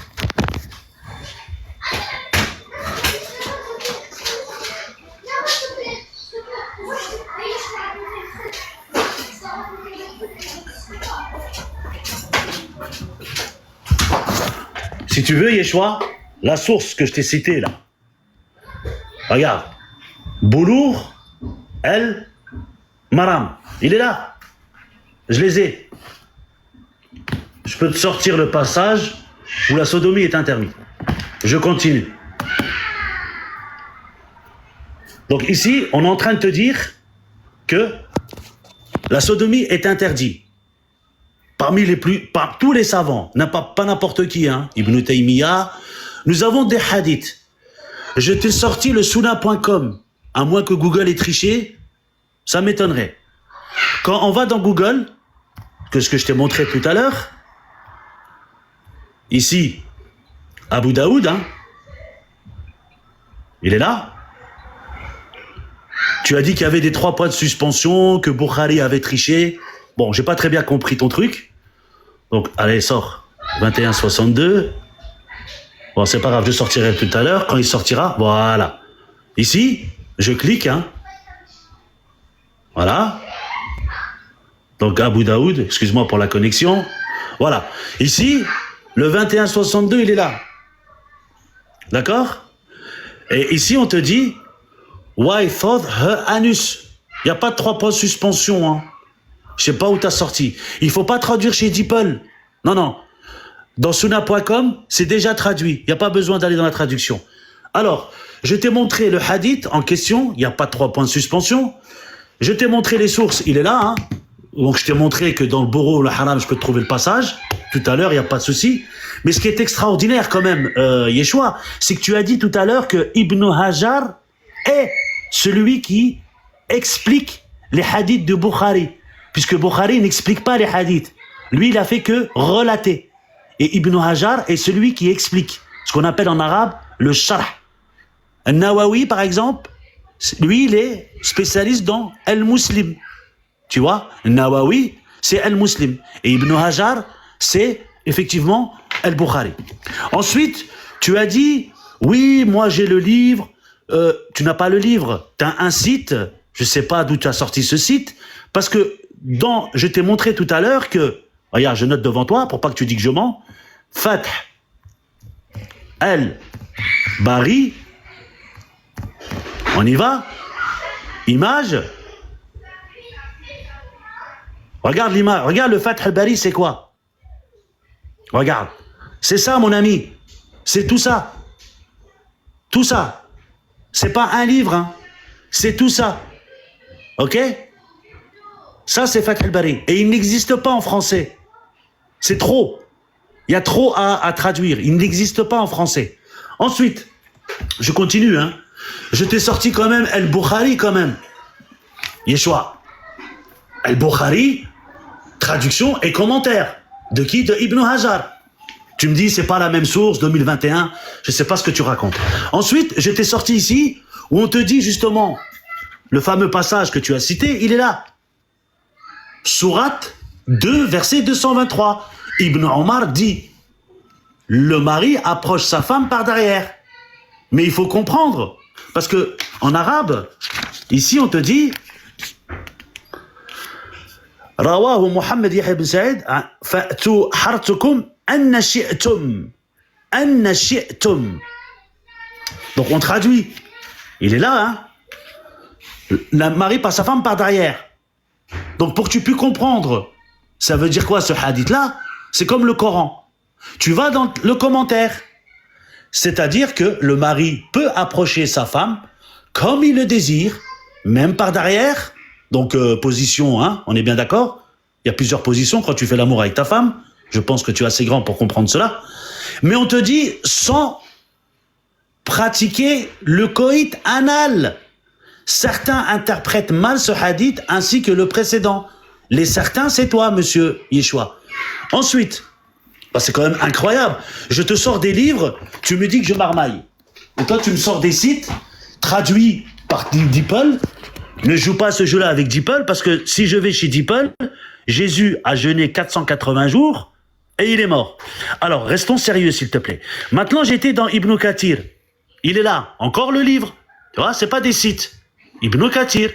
Si tu veux, Yeshua, la source que je t'ai citée là, regarde, Boulour El Maram, il est là, je les ai. Je peux te sortir le passage où la sodomie est interdite. Je continue. Donc ici, on est en train de te dire que la sodomie est interdite. Par tous les savants, pas n'importe qui, hein, Ibn Taymiyyah, Nous avons des hadiths. Je t'ai sorti le sunna.com. À moins que Google ait triché, ça m'étonnerait. Quand on va dans Google, que ce que je t'ai montré tout à l'heure, ici, Abu Daoud, hein, il est là. Tu as dit qu'il y avait des 3 points de suspension, que Bukhari avait triché. Bon, j'ai pas très bien compris ton truc. Donc, allez, sors. 21,62. Bon, c'est pas grave, je sortirai tout à l'heure. Quand il sortira, voilà. Ici, je clique, hein. Voilà. Donc, Abu Daoud, excuse-moi pour la connexion. Voilà. Ici, le 21,62, il est là. D'accord? Et ici, on te dit, why thought her anus. Il n'y a pas de 3 points de suspension, hein. Je sais pas où t'as sorti. Il faut pas traduire chez DeepL. Non, non. Dans sunna.com, c'est déjà traduit. Il n'y a pas besoin d'aller dans la traduction. Alors, je t'ai montré le hadith en question. Il n'y a pas de 3 points de suspension. Je t'ai montré les sources. Il est là, hein. Donc, je t'ai montré que dans le Bourreau, le Haram, je peux te trouver le passage. Tout à l'heure, il n'y a pas de souci. Mais ce qui est extraordinaire quand même, Yeshua, c'est que tu as dit tout à l'heure que Ibn Hajar est celui qui explique les hadiths de Bukhari. Puisque Bukhari n'explique pas les hadiths. Lui, il a fait que relater. Et Ibn Hajar est celui qui explique. Ce qu'on appelle en arabe le sharh. Nawawi, par exemple, lui, il est spécialiste dans Al-Muslim. Tu vois, Nawawi, c'est Al-Muslim. Et Ibn Hajar, c'est effectivement Al-Bukhari. Ensuite, tu as dit, oui, moi j'ai le livre. Tu n'as pas le livre. Tu as un site. Je ne sais pas d'où tu as sorti ce site. Parce que je t'ai montré tout à l'heure que, regarde, je note devant toi pour pas que tu dis que je mens. Fath al-Bari. On y va. Image. Regarde l'image. Regarde le Fath al-Bari, c'est quoi? Regarde. C'est ça, mon ami. C'est tout ça. Tout ça. C'est pas un livre, hein. C'est tout ça. Ok? Ça, c'est Fath al-Bari. Et il n'existe pas en français. C'est trop. Il y a trop à traduire. Il n'existe pas en français. Ensuite, je continue, hein. Je t'ai sorti quand même Al-Bukhari, quand même. Yeshua. Al-Bukhari, traduction et commentaire. De qui? De Ibn Hajar. Tu me dis, c'est pas la même source, 2021. Je sais pas ce que tu racontes. Ensuite, je t'ai sorti ici, où on te dit justement, le fameux passage que tu as cité, il est là. Sourate 2, verset 223. Ibn Omar dit, le mari approche sa femme par derrière. Mais il faut comprendre, parce que en arabe, ici on te dit, Rawahu Muhammad Yahya ibn Sa'id, fa'tu hartukum anna shi'tum. Anna shi'tum. Donc on traduit. Il est là, hein. Le mari passe sa femme par derrière. Donc pour que tu puisses comprendre, ça veut dire quoi ce hadith-là? C'est comme le Coran. Tu vas dans le commentaire. C'est-à-dire que le mari peut approcher sa femme comme il le désire, même par derrière. Donc position, hein, on est bien d'accord? Il y a plusieurs positions quand tu fais l'amour avec ta femme. Je pense que tu es assez grand pour comprendre cela. Mais on te dit sans pratiquer le coït anal. Certains interprètent mal ce hadith ainsi que le précédent. Les certains, c'est toi, monsieur Yeshua. Ensuite, bah c'est quand même incroyable. Je te sors des livres, tu me dis que je marmaille. Et toi, tu me sors des sites traduits par DeepL. Ne joue pas ce jeu-là avec DeepL parce que si je vais chez DeepL, Jésus a jeûné 480 jours et il est mort. Alors, restons sérieux, s'il te plaît. Maintenant, j'étais dans Ibn Kathir. Il est là, encore le livre. Tu vois, c'est pas des sites. Ibn Kathir,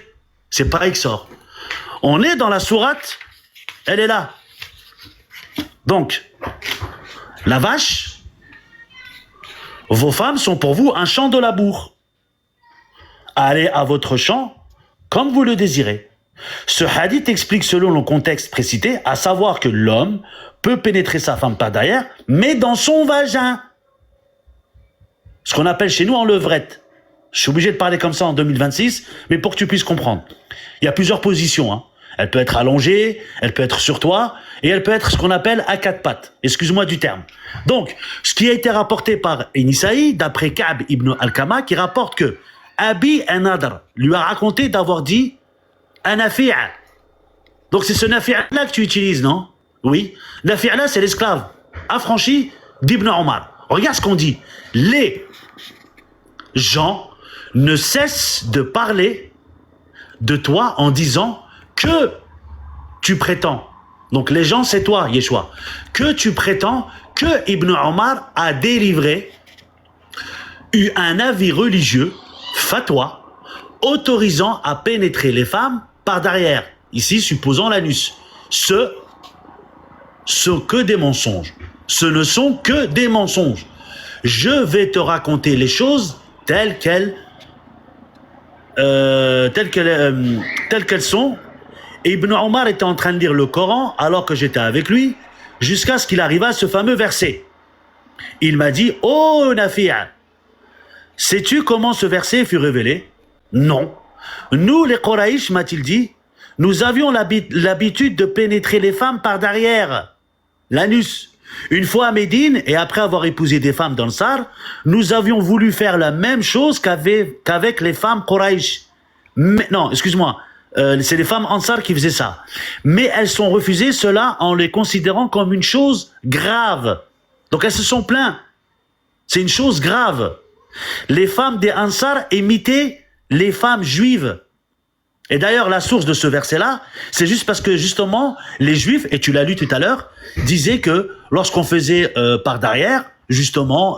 c'est pas Exor. On est dans la sourate, elle est là. Donc, la vache, vos femmes sont pour vous un champ de labour. Allez à votre champ comme vous le désirez. Ce hadith explique selon le contexte précité, à savoir que l'homme peut pénétrer sa femme par derrière, mais dans son vagin. Ce qu'on appelle chez nous en levrette. Je suis obligé de parler comme ça en 2026, mais pour que tu puisses comprendre. Il y a plusieurs positions, hein. Elle peut être allongée, elle peut être sur toi, et elle peut être ce qu'on appelle à quatre pattes. Excuse-moi du terme. Donc, ce qui a été rapporté par Inisaï, d'après Ka'b ibn al-Kama, qui rapporte que Abi an-Nadr lui a raconté d'avoir dit Anafi'a. Donc c'est ce nafi'a-là que tu utilises, non? Oui. Nafi'a-là, c'est l'esclave affranchi d'Ibn Omar. Regarde ce qu'on dit. Les gens ne cessent de parler de toi en disant que tu prétends. Donc les gens, c'est toi, Yeshua. Que tu prétends que Ibn Omar a délivré un avis religieux, fatwa, autorisant à pénétrer les femmes par derrière. Ici, supposons l'anus. Ce que des mensonges. Ce ne sont que des mensonges. Je vais te raconter les choses telles qu'elles sont. Et Ibn Omar était en train de lire le Coran alors que j'étais avec lui, jusqu'à ce qu'il arriva à ce fameux verset. Il m'a dit, oh Nafi'a, sais-tu comment ce verset fut révélé? Non. Nous, les Quraïsh, m'a-t-il dit, nous avions l'habitude de pénétrer les femmes par derrière, l'anus. Une fois à Médine, et après avoir épousé des femmes dans le Sar, nous avions voulu faire la même chose qu'avec les femmes Quraïsh. Non, excuse-moi, c'est les femmes Ansar qui faisaient ça. Mais elles sont refusées cela en les considérant comme une chose grave. Donc elles se sont plaintes. C'est une chose grave. Les femmes des Ansar imitaient les femmes juives. Et d'ailleurs, la source de ce verset-là, c'est juste parce que justement, les Juifs, et tu l'as lu tout à l'heure, disaient que lorsqu'on faisait par derrière, justement,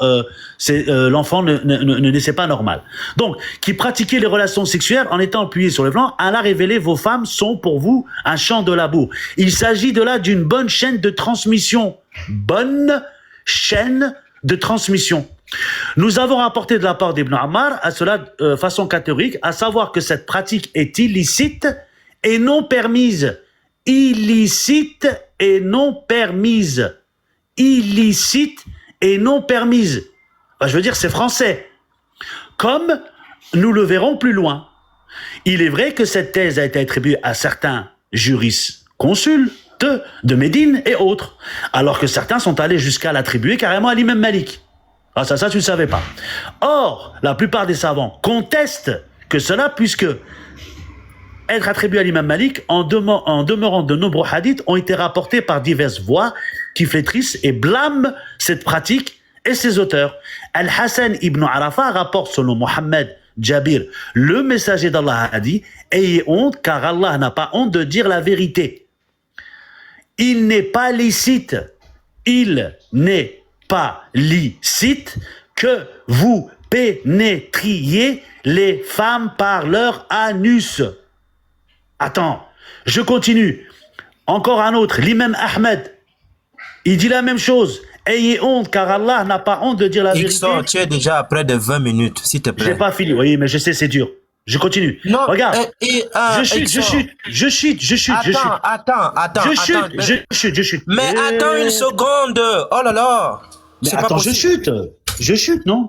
l'enfant ne naissait pas normal. Donc, qui pratiquaient les relations sexuelles en étant appuyés sur le flanc, Allah révélé, vos femmes sont pour vous un champ de labour. Il s'agit de là d'une bonne chaîne de transmission. Bonne chaîne de transmission. Nous avons rapporté de la part d'Ibn Ammar à cela façon catégorique, à savoir que cette pratique est illicite et non permise. Illicite et non permise. Illicite et non permise. Enfin, je veux dire, c'est français. Comme nous le verrons plus loin. Il est vrai que cette thèse a été attribuée à certains jurisconsultes de Médine et autres, alors que certains sont allés jusqu'à l'attribuer carrément à l'imam Malik. Ah, ça, tu ne savais pas. Or, la plupart des savants contestent que cela, puisque être attribué à l'imam Malik, en demeurant de nombreux hadiths, ont été rapportés par diverses voix qui flétrissent et blâment cette pratique et ses auteurs. Al-Hassan ibn Arafa rapporte selon Mohammed Jabir, le messager d'Allah a dit « Ayez honte, car Allah n'a pas honte de dire la vérité. Il n'est pas licite, que vous pénétriez les femmes par leur anus. » Attends, je continue. Encore un autre, l'imam Ahmed, il dit la même chose. Ayez honte, car Allah n'a pas honte de dire la vérité. Ixon, tu es déjà à près de 20 minutes, s'il te plaît. J'ai pas fini, oui, mais je sais, c'est dur. Je continue. Non, regarde. Je chute. Mais attends une seconde. Oh là là. Mais attends, je chute, non?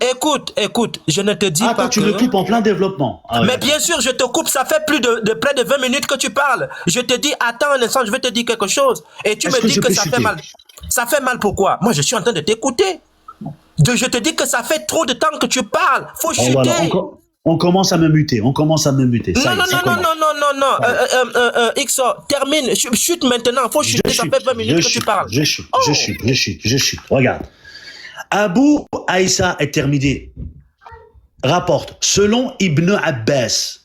Écoute, je ne te dis pas attends, tu me coupes en plein développement. Ah, mais bien sûr, je te coupe, ça fait plus de près de 20 minutes que tu parles. Je te dis, attends un instant, je vais te dire quelque chose. Et tu me dis que ça fait mal. Ça fait mal pourquoi? Moi, je suis en train de t'écouter. Je te dis que ça fait trop de temps que tu parles. Faut chuter. Voilà, on commence à me muter. Non. Ixo, termine. Chute maintenant. Faut chuter, ça fait 20 minutes que tu parles. Je chute. Regarde. Abu Aïssa at-Tirmidhi rapporte, selon Ibn Abbas,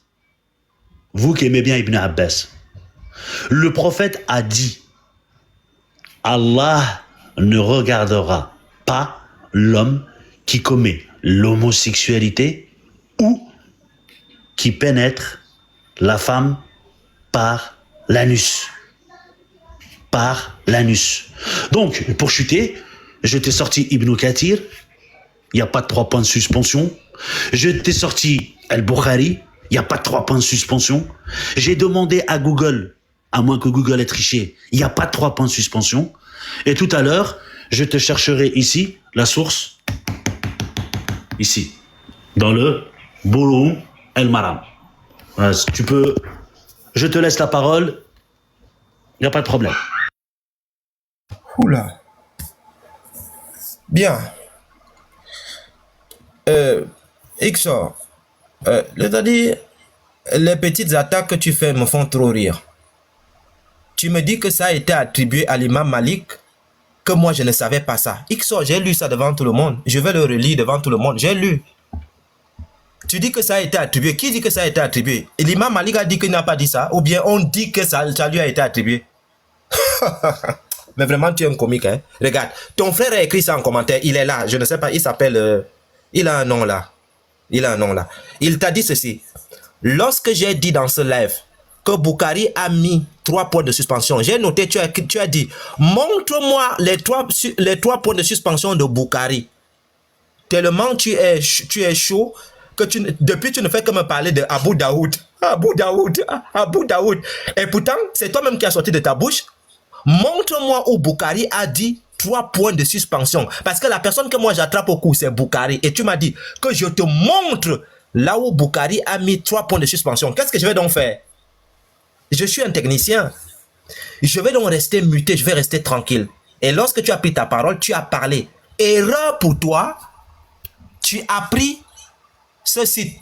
vous qui aimez bien Ibn Abbas, le prophète a dit, Allah ne regardera pas l'homme qui commet l'homosexualité ou qui pénètre la femme par l'anus. Par l'anus. Donc, pour chuter, je t'ai sorti Ibn Kathir, il n'y a pas de 3 points de suspension. Je t'ai sorti Al-Bukhari, il n'y a pas de 3 points de suspension. J'ai demandé à Google, à moins que Google ait triché, il n'y a pas de 3 points de suspension. Et tout à l'heure, je te chercherai ici la source, ici, dans le Bouloum El Maram. Tu peux, je te laisse la parole Il n'y a pas de problème. Oula. Bien. Ixor, c'est-à-dire, les petites attaques que tu fais me font trop rire. Tu me dis que ça a été attribué à l'imam Malik, que moi je ne savais pas ça. Ixor, j'ai lu ça devant tout le monde. Je vais le relire devant tout le monde. J'ai lu. Tu dis que ça a été attribué. Qui dit que ça a été attribué? Et l'imam Malik a dit qu'il n'a pas dit ça. Ou bien on dit que ça lui a été attribué. Mais vraiment, tu es un comique, hein? Regarde, ton frère a écrit ça en commentaire. Il est là. Je ne sais pas, il s'appelle... il a un nom là. Il a un nom là. Il t'a dit ceci. Lorsque j'ai dit dans ce live que Boukari a mis 3 points de suspension, j'ai noté, tu as dit, montre-moi les 3 points de suspension de Boukari. Tellement tu es chaud que depuis tu ne fais que me parler de Abu Daoud. Abu Daoud, Abu Daoud. Et pourtant, c'est toi-même qui as sorti de ta bouche. Montre-moi où Boukari a dit 3 points de suspension. Parce que la personne que moi j'attrape au cou, c'est Boukari. Et tu m'as dit que je te montre là où Boukari a mis 3 points de suspension. Qu'est-ce que je vais donc faire? Je suis un technicien. Je vais donc rester muté, je vais rester tranquille. Et lorsque tu as pris ta parole, tu as parlé. Erreur pour toi, tu as pris ce site,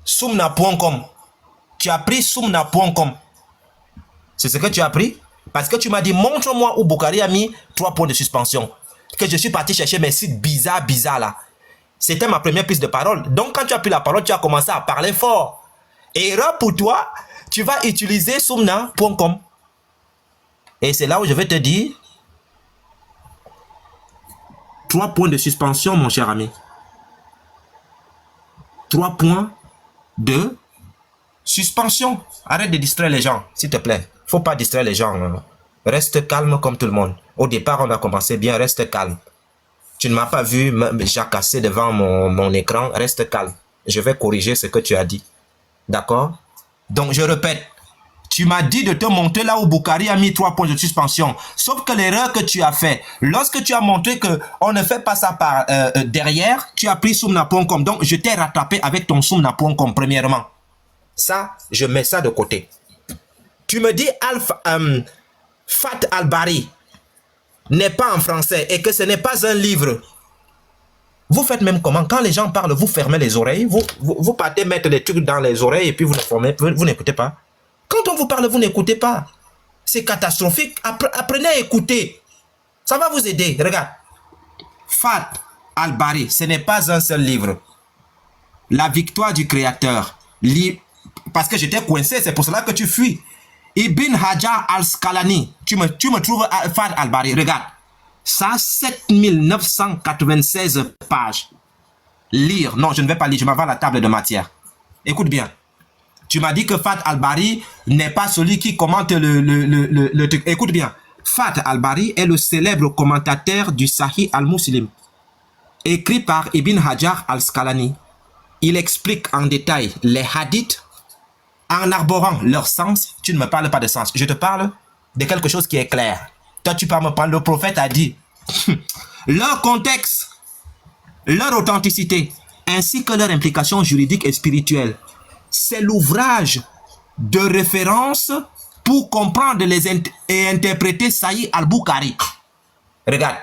soumna.com. Tu as pris soumna.com. C'est ce que tu as pris? Parce que tu m'as dit, montre-moi où Boukari a mis 3 points de suspension. Que je suis parti chercher mes sites bizarres là. C'était ma première prise de parole. Donc quand tu as pris la parole, tu as commencé à parler fort. Erreur pour toi, tu vas utiliser soumna.com. Et c'est là où je vais te dire 3 points de suspension, mon cher ami. 3 points de suspension. Arrête de distraire les gens, s'il te plaît. Faut pas distraire les gens. Hein. Reste calme comme tout le monde. Au départ, on a commencé bien. Reste calme. Tu ne m'as pas vu me jacasser devant mon écran. Reste calme. Je vais corriger ce que tu as dit. D'accord? Donc, je répète. Tu m'as dit de te montrer là où Boukari a mis 3 points de suspension. Sauf que l'erreur que tu as fait, lorsque tu as montré qu'on ne fait pas ça par derrière, tu as pris soumna.com. Donc, je t'ai rattrapé avec ton soumna.com premièrement. Ça, je mets ça de côté. Tu me dis Fat Al-Bari n'est pas en français et que ce n'est pas un livre. Vous faites même comment? Quand les gens parlent, vous fermez les oreilles, vous partez mettre des trucs dans les oreilles et puis vous n'écoutez pas. Quand on vous parle, vous n'écoutez pas. C'est catastrophique. Apprenez à écouter. Ça va vous aider. Regarde. Fat Al-Bari, ce n'est pas un seul livre. La victoire du Créateur. Parce que j'étais coincé, c'est pour cela que tu fuis. Ibn Hajar al-Asqalani, tu me trouves Fat Al-Bari, regarde. Ça, 7996 pages. Lire, non, je ne vais pas lire, je m'en vais à la table de matière. Écoute bien. Tu m'as dit que Fat Al-Bari n'est pas celui qui commente le truc. Écoute bien. Fat Al-Bari est le célèbre commentateur du Sahih al-Muslim, écrit par Ibn Hajar al-Asqalani. Il explique en détail les hadiths en arborant leur sens. Tu ne me parles pas de sens. Je te parle de quelque chose qui est clair. Toi, tu peux me parler. Le prophète a dit leur contexte, leur authenticité, ainsi que leur implication juridique et spirituelle. C'est l'ouvrage de référence pour comprendre et interpréter Sahih al-Bukhari. Regarde.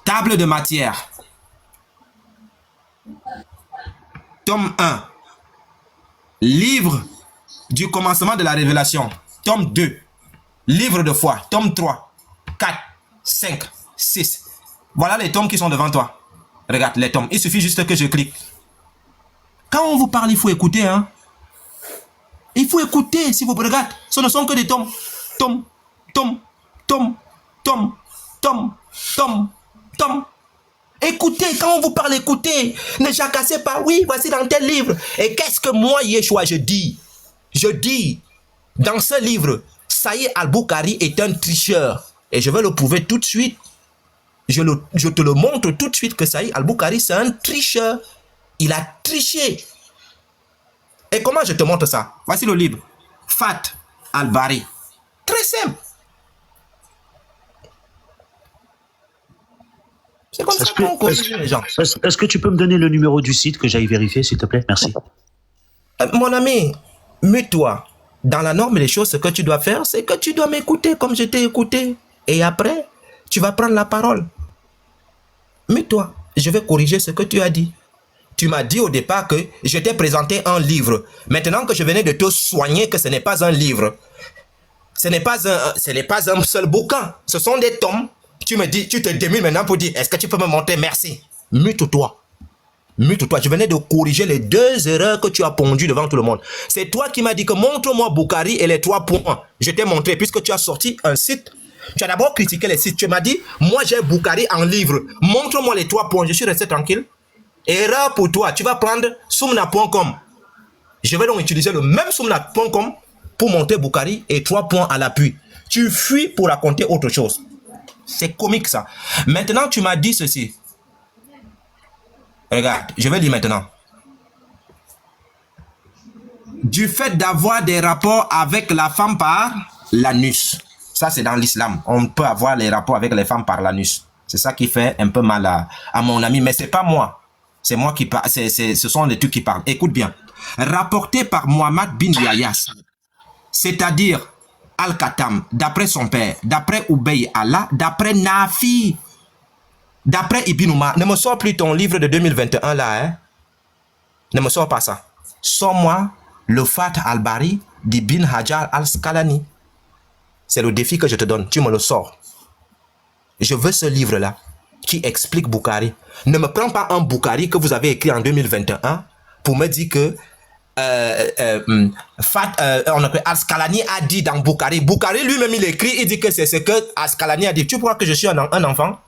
Table de matière. Tome 1. Livre du commencement de la révélation. Tome 2. Livre de foi. Tome 3, 4, 5, 6. Voilà les tomes qui sont devant toi. Regarde les tomes. Il suffit juste que je clique. Quand on vous parle, il faut écouter. Hein? Il faut écouter. Si vous regardez, ce ne sont que des tomes. Tomes, tomes, tomes, tomes, tomes, tomes, tomes. Écoutez, quand on vous parle, écoutez. Ne jacassez pas. Oui, voici dans tel livre. Et qu'est-ce que moi, Yeshua, je dis? Je dis, dans ce livre, Sahih al-Bukhari est un tricheur. Et je vais le prouver tout de suite. Je te le montre tout de suite que Sahih al-Bukhari, c'est un tricheur. Il a triché. Et comment je te montre ça? Voici le livre. Fat al-Bari. Très simple. C'est comme ça qu'on corrige les gens. Est-ce que tu peux me donner le numéro du site que j'aille vérifier, s'il te plaît? Merci. Mon ami, mute-toi. dans la norme des choses, ce que tu dois faire, c'est que tu dois m'écouter comme je t'ai écouté. Et après, tu vas prendre la parole. Mais toi, je vais corriger ce que tu as dit. Tu m'as dit au départ que je t'ai présenté un livre. Maintenant que je venais de te soigner que ce n'est pas un livre, ce n'est pas un seul bouquin, ce sont des tomes. Tu me dis, tu te démules maintenant pour dire, est-ce que tu peux me montrer? Merci. Mute-toi. Mute-toi. Je venais de corriger les 2 erreurs que tu as pondues devant tout le monde. C'est toi qui m'as dit que montre-moi Boukari et les 3 points. Je t'ai montré, puisque tu as sorti un site. Tu as d'abord critiqué les sites. Tu m'as dit, moi j'ai Boukari en livre. Montre-moi les 3 points. Je suis resté tranquille. Erreur pour toi. Tu vas prendre soumna.com. Je vais donc utiliser le même soumna.com pour monter Boukari et 3 points à l'appui. Tu fuis pour raconter autre chose. C'est comique ça. Maintenant, tu m'as dit ceci. Regarde, je vais lire maintenant. Du fait d'avoir des rapports avec la femme par l'anus. Ça, c'est dans l'islam. On peut avoir les rapports avec les femmes par l'anus. C'est ça qui fait un peu mal à mon ami. Mais c'est pas moi. C'est moi qui parle. Ce sont les trucs qui parlent. Écoute bien. Rapporté par Mohamed bin Yayas. C'est-à-dire Al-Khattam, d'après son père, d'après Ubay Allah, d'après Nafi, d'après Ibn Umar. Ne me sors plus ton livre de 2021 là, hein. Ne me sors pas ça. Sors-moi le Fat al-Bari d'Ibn Hajar al-Asqalani. C'est le défi que je te donne. Tu me le sors. Je veux ce livre-là qui explique Boukari. Ne me prends pas un Boukari que vous avez écrit en 2021 pour me dire que Asqalani a dit dans Boukari. Boukari lui-même il écrit, il dit que c'est ce que Asqalani a dit. Tu crois que je suis un enfant?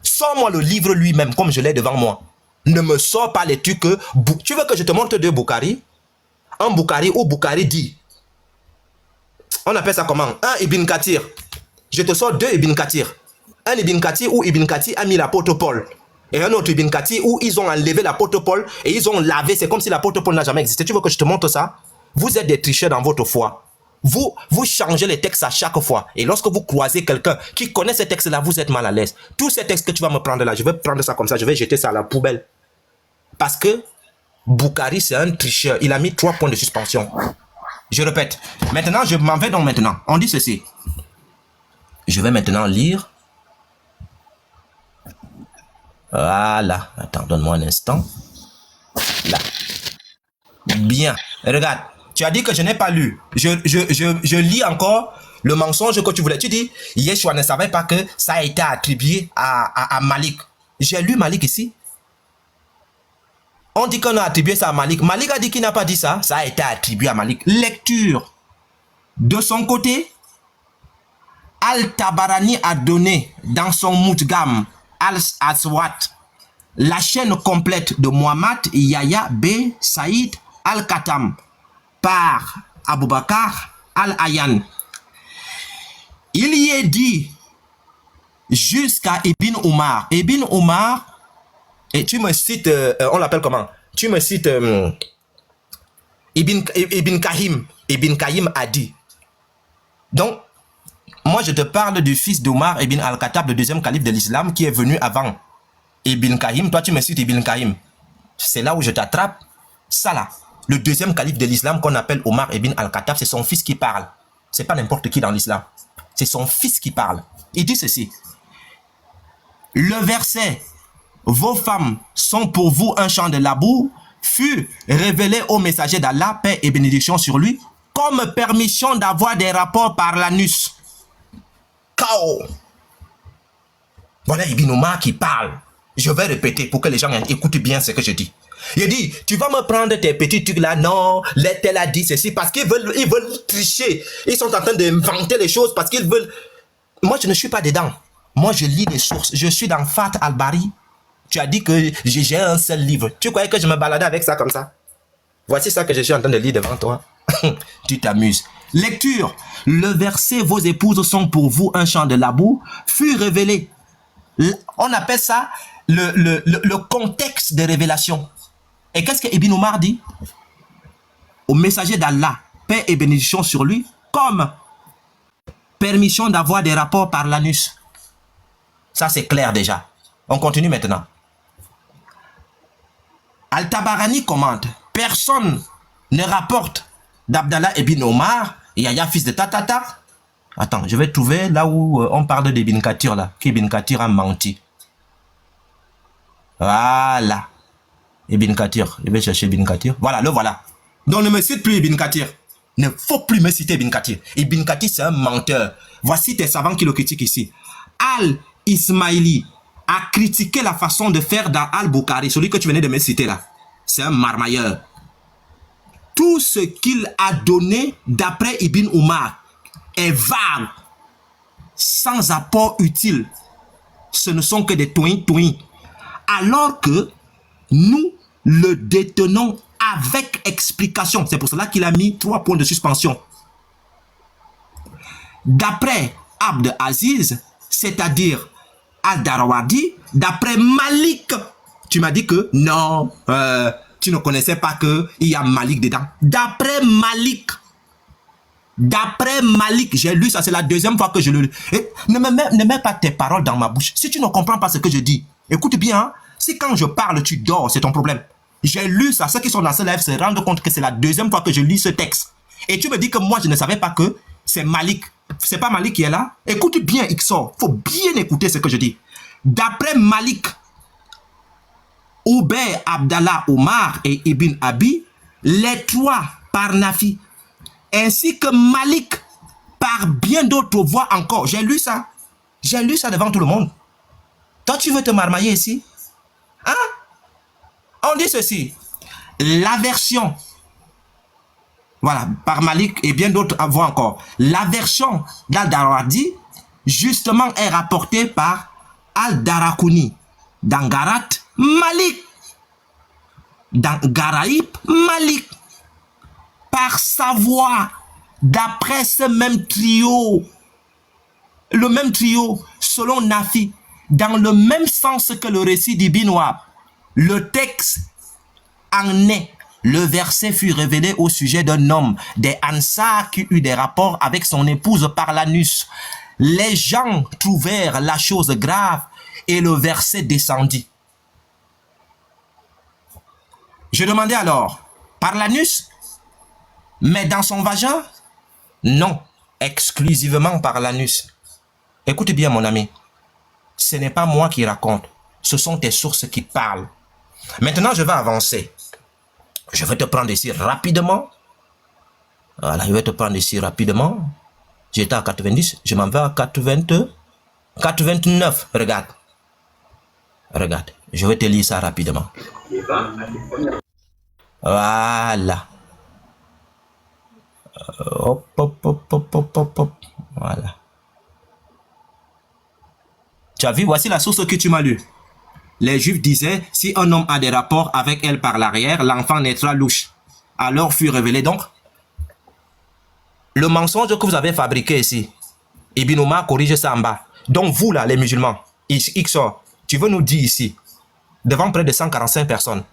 Sors-moi le livre lui-même comme je l'ai devant moi. Ne me sors pas les trucs que... Tu veux que je te montre 2 Boukari? Un Boukari où Boukari dit. On appelle ça comment? Un Ibn Kathir. Je te sors 2 Ibn Kathir. Un Ibn Kathir où Ibn Kathir a mis l'apôtre Paul. Et un autre Ibn Kathir où ils ont enlevé l'apôtre Paul et ils ont lavé. C'est comme si l'apôtre Paul n'a jamais existé. Tu veux que je te montre ça? Vous êtes des tricheurs dans votre foi. Vous changez les textes à chaque fois. Et lorsque vous croisez quelqu'un qui connaît ces textes-là, vous êtes mal à l'aise. Tous ces textes que tu vas me prendre là, je vais prendre ça comme ça, je vais jeter ça à la poubelle. Parce que Boukari, c'est un tricheur. Il a mis 3 points de suspension. Je répète. Maintenant, je m'en vais donc maintenant. On dit ceci. Je vais maintenant lire. Voilà. Attends, donne-moi un instant. Là. Bien. Regarde. Tu as dit que je n'ai pas lu. Je lis encore le mensonge que tu voulais. Tu dis, Yeshua ne savait pas que ça a été attribué à Malik. J'ai lu Malik ici. On dit qu'on a attribué ça à Malik. Malik a dit qu'il n'a pas dit ça. Ça a été attribué à Malik. Lecture. De son côté, Al-Tabarani a donné dans son Mutgam Al-Aswat la chaîne complète de Muhammad Yahya B. Saïd Al-Khattam par Abu Bakr Al-Ayyan. Il y est dit jusqu'à Ibn Umar. Ibn Umar, et tu me cites, on l'appelle comment? Tu me cites Ibn Kahim. Ibn Kahim a dit. Donc, moi je te parle du fils d'Omar Ibn Al-Khattab, le 2e calife de l'islam qui est venu avant Ibn Kahim. Toi tu me cites Ibn Kahim. C'est là où je t'attrape. Ça là. Le 2e calife de l'islam qu'on appelle Omar Ibn Al-Khattab, c'est son fils qui parle. C'est pas n'importe qui dans l'islam. C'est son fils qui parle. Il dit ceci. Le verset « Vos femmes sont pour vous un champ de labour » fut révélé au messager d'Allah, paix et bénédiction sur lui, comme permission d'avoir des rapports par l'anus. K.O. Voilà Ibn Omar qui parle. Je vais répéter pour que les gens écoutent bien ce que je dis. Il dit, tu vas me prendre tes petits trucs là, non, tel a dit ceci, parce qu'ils veulent tricher. Ils sont en train d'inventer les choses parce qu'ils veulent... Moi, je ne suis pas dedans. Moi, je lis des sources. Je suis dans Fat al-Bari. Tu as dit que j'ai un seul livre. Tu croyais que je me baladais avec ça comme ça? Voici ça que je suis en train de lire devant toi. Tu t'amuses. Lecture. Le verset « Vos épouses sont pour vous un champ de labour » fut révélé. On appelle ça le contexte de révélation. Et qu'est-ce que Ibn Omar dit? Au messager d'Allah, paix et bénédiction sur lui, comme permission d'avoir des rapports par l'anus. Ça c'est clair déjà. On continue maintenant. Al-Tabarani commente, personne ne rapporte d'Abdallah ibn Omar, Yahya fils de Tatata. Attends, je vais trouver là où on parle d'Ibn Kathir là, qu'Ibn Kathir a menti. Voilà. Ibn Kathir, je vais chercher Ibn Kathir. Voilà, le voilà. Donc ne me cite plus Ibn Kathir. Ne faut plus me citer Ibn Kathir. Ibn Kathir, c'est un menteur. Voici tes savants qui le critiquent ici. Al-Ismaili a critiqué la façon de faire dans Al-Bukhari, celui que tu venais de me citer là. C'est un marmailleur. Tout ce qu'il a donné d'après Ibn Omar est vague, sans apport utile. Ce ne sont que des toin-toin. Alors que nous le détenons avec explication. C'est pour cela qu'il a mis 3 points de suspension. D'après Abd Aziz, c'est-à-dire Al-Darawardi, d'après Malik, tu m'as dit que non, tu ne connaissais pas qu'il y a Malik dedans. D'après Malik, j'ai lu ça, c'est la deuxième fois que je le lis. Ne mets pas tes paroles dans ma bouche. Si tu ne comprends pas ce que je dis, écoute bien, hein, si quand je parle, tu dors, c'est ton problème. J'ai lu ça, ceux qui sont dans ce live se rendent compte que c'est la deuxième fois que je lis ce texte. Et tu me dis que moi, je ne savais pas que c'est Malik. C'est pas Malik qui est là. Écoute bien, Ixor. Faut bien écouter ce que je dis. D'après Malik, Oubey, Abdallah, Omar et Ibn Abi, les 3 par Nafi, ainsi que Malik par bien d'autres voix encore. J'ai lu ça. J'ai lu ça devant tout le monde. Toi, tu veux te marmailler ici? Hein? On dit ceci. La version, voilà, par Malik et bien d'autres voix encore. La version d'Al-Darawardi, justement, est rapportée par Al-Darakuni. Dans Garat, Malik. Dans Garaïb, Malik. Par sa voix, d'après ce même trio, le même trio, selon Nafi, dans le même sens que le récit d'Ibn Wahb, le texte en est. Le verset fut révélé au sujet d'un homme, des Ansar, qui eut des rapports avec son épouse par l'anus. Les gens trouvèrent la chose grave et le verset descendit. Je demandais alors, par l'anus? Mais dans son vagin? Non, exclusivement par l'anus. Écoute bien mon ami, ce n'est pas moi qui raconte, ce sont tes sources qui parlent. Maintenant je vais avancer. Je vais te prendre ici rapidement. Voilà, je vais te prendre ici rapidement. J'étais à 90, je m'en vais à 89. Regarde. Regarde, je vais te lire ça rapidement. Voilà. Hop, hop, hop, hop, hop, hop, hop. Voilà. Tu as vu, voici la source que tu m'as lue. Les Juifs disaient, si un homme a des rapports avec elle par l'arrière, l'enfant naîtra louche. Alors fut révélé donc le mensonge que vous avez fabriqué ici. Ibn Omar corrige ça en bas. Donc vous là, les musulmans, Ixor, tu veux nous dire ici, devant près de 145 personnes,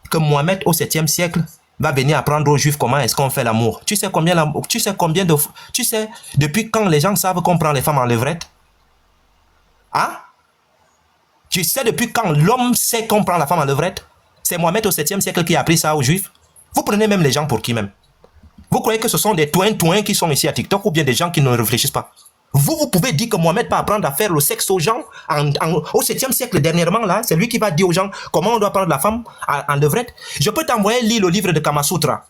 que Mohamed au 7e siècle va venir apprendre aux Juifs comment est-ce qu'on fait l'amour. Tu sais depuis quand les gens savent qu'on prend les femmes en levrette? Hein? Tu sais depuis quand l'homme sait qu'on prend la femme en levrette? C'est Mohamed au 7e siècle qui a appris ça aux Juifs. Vous prenez même les gens pour qui même? Vous croyez que ce sont des toins qui sont ici à TikTok ou bien des gens qui ne réfléchissent pas? Vous pouvez dire que Mohamed va apprendre à faire le sexe aux gens au 7e siècle dernièrement là. C'est lui qui va dire aux gens comment on doit prendre la femme en levrette. Je peux t'envoyer lire le livre de Kama Sutra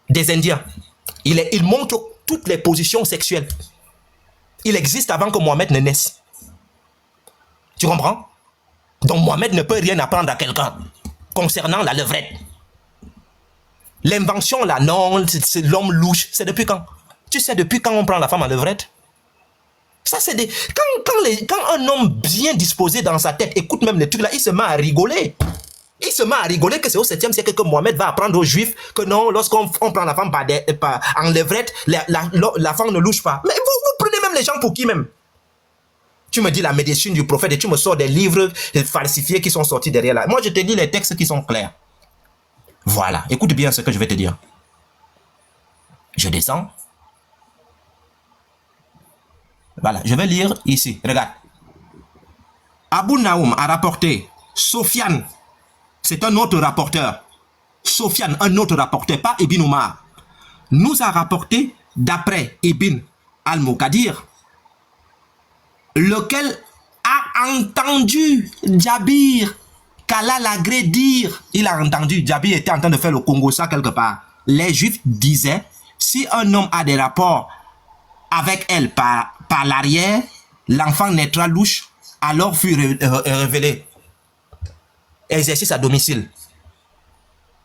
des Indiens. Il montre toutes les positions sexuelles. Il existe avant que Mohamed ne naisse. Tu comprends? Donc Mohamed ne peut rien apprendre à quelqu'un concernant la levrette. L'invention là, non, c'est l'homme louche. C'est depuis quand? Tu sais depuis quand on prend la femme en levrette? Ça c'est des... Quand un homme bien disposé dans sa tête écoute même les trucs là, il se met à rigoler. Il se met à rigoler que c'est au 7e siècle que Mohamed va apprendre aux Juifs que non, lorsqu'on prend la femme en levrette, la femme ne louche pas. Mais vous prenez même les gens pour qui même? Tu me dis la médecine du prophète et tu me sors des livres falsifiés qui sont sortis derrière là. Moi, je te dis les textes qui sont clairs. Voilà, écoute bien ce que je vais te dire. Je descends. Voilà, je vais lire ici. Regarde. Abu Naoum a rapporté. Sofiane, c'est un autre rapporteur. Sofiane, un autre rapporteur, pas Ibn Omar, nous a rapporté d'après Ibn al-Muqaddir, lequel a entendu Jabir qu'Allah l'agrée dire, il a entendu, Jabir était en train de faire le Congo ça quelque part. Les Juifs disaient, si un homme a des rapports avec elle par l'arrière, l'enfant naîtra louche, alors fut révélé. Exercice à domicile.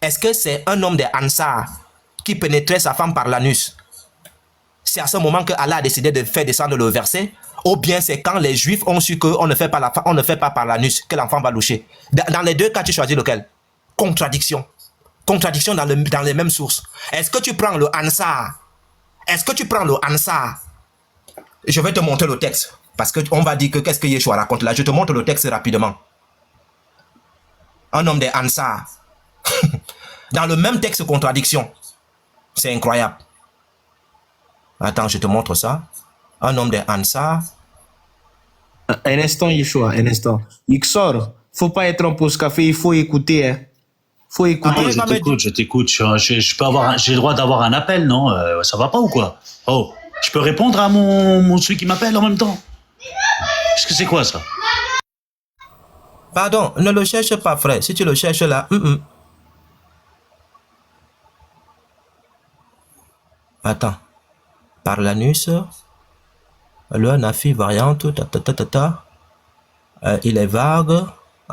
Est-ce que c'est un homme des Ansar qui pénétrait sa femme par l'anus? C'est à ce moment que Allah a décidé de faire descendre le verset, ou bien c'est quand les Juifs ont su qu'on ne fait pas par l'anus que l'enfant va loucher. Dans les deux cas, tu choisis lequel? Contradiction. Contradiction dans les mêmes sources. Est-ce que tu prends le Ansar? Est-ce que tu prends le Ansar? Je vais te montrer le texte, parce qu'on va dire que qu'est-ce que Yeshua raconte là. Je te montre le texte rapidement. Un homme des Ansar. Dans le même texte, contradiction. C'est incroyable. Attends, je te montre ça. Un homme des Ansar. Un instant, Yeshua, un instant. Ixor, faut pas être en pause café, il faut écouter. Hein. Faut écouter. Ah, je t'écoute. J'ai le droit d'avoir un appel, non? Ça va pas ou quoi? Oh, je peux répondre à celui qui m'appelle en même temps? Est-ce que c'est quoi ça? Pardon, ne le cherche pas, frère. Si tu le cherches là, Attends. Par l'anus, le Nafi variante, il est vague.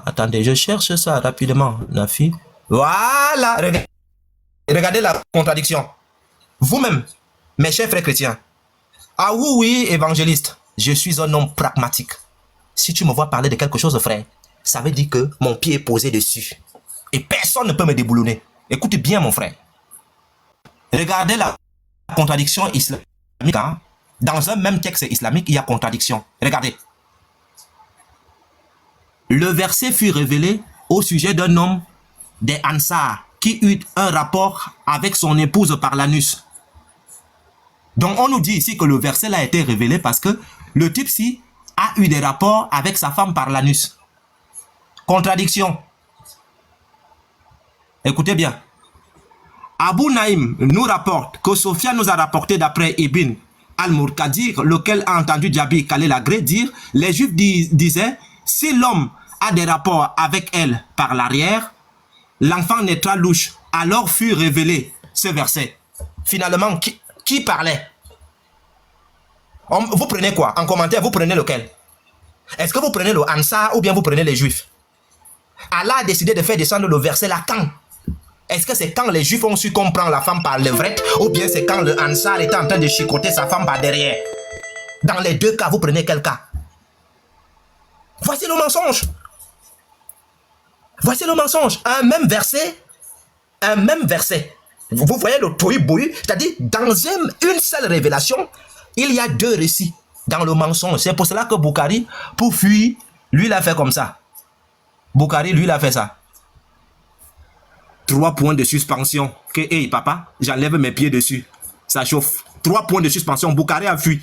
Attendez, je cherche ça rapidement. Nafi. Voilà. Regardez la contradiction. Vous-même, mes chers frères chrétiens. Ah oui, évangéliste. Je suis un homme pragmatique. Si tu me vois parler de quelque chose, frère, ça veut dire que mon pied est posé dessus. Et personne ne peut me déboulonner. Écoute bien, mon frère. Regardez la contradiction islamique. Hein? Dans un même texte islamique, il y a contradiction. Regardez. Le verset fut révélé au sujet d'un homme des Ansar qui eut un rapport avec son épouse par l'anus. Donc on nous dit ici que le verset là a été révélé parce que le type-ci a eu des rapports avec sa femme par l'anus. Contradiction. Écoutez bien. Abu Naïm nous rapporte que Sophia nous a rapporté d'après Ibn al-Muqaddir, lequel a entendu Jabir Khalil Agré dire, les Juifs disaient, si l'homme a des rapports avec elle par l'arrière, l'enfant naîtra louche. Alors fut révélé ce verset. Finalement, qui parlait? Vous prenez quoi? En commentaire, vous prenez lequel? Est-ce que vous prenez le Ansar ou bien vous prenez les Juifs? Allah a décidé de faire descendre le verset là quand? Est-ce que c'est quand les Juifs ont su qu'on prend la femme par levrette ou bien c'est quand le Ansar était en train de chicoter sa femme par derrière? Dans les deux cas, vous prenez quel cas? Voici le mensonge. Voici le mensonge. Un même verset. Vous voyez le tohu-bohu, c'est-à-dire dans une seule révélation, il y a deux récits dans le mensonge. C'est pour cela que Bukhari, pour fuir, lui, il a fait comme ça. Bukhari, lui, il a fait ça. 3 points de suspension. Que, hey, papa, j'enlève mes pieds dessus. Ça chauffe. 3 points de suspension. Bukhari a fui.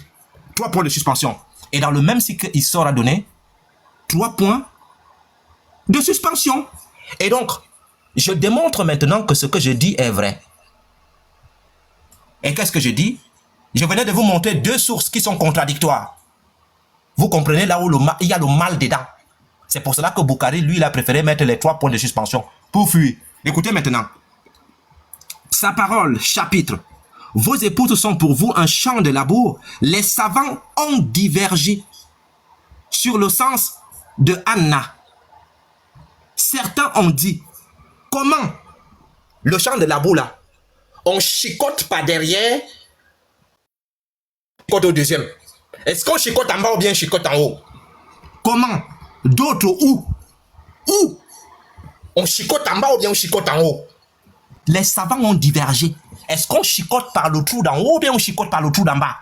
3 points de suspension. Et dans le même cycle, il sera donné 3 points de suspension. Et donc, je démontre maintenant que ce que je dis est vrai. Et qu'est-ce que je dis? Je venais de vous montrer 2 sources qui sont contradictoires. Vous comprenez là où il y a le mal dedans. C'est pour cela que Bukhari, lui, il a préféré mettre les 3 points de suspension pour fuir. Écoutez maintenant. Sa parole, chapitre. Vos épouses sont pour vous un champ de labour. Les savants ont divergé sur le sens de Anna. Certains ont dit, comment le champ de labour là, on chicote par derrière, chicote au deuxième. Est-ce qu'on chicote en bas ou bien on chicote en haut? Comment? D'autres où? Où? On chicote en bas ou bien on chicote en haut? Les savants ont divergé. Est-ce qu'on chicote par le trou d'en haut ou bien on chicote par le trou d'en bas?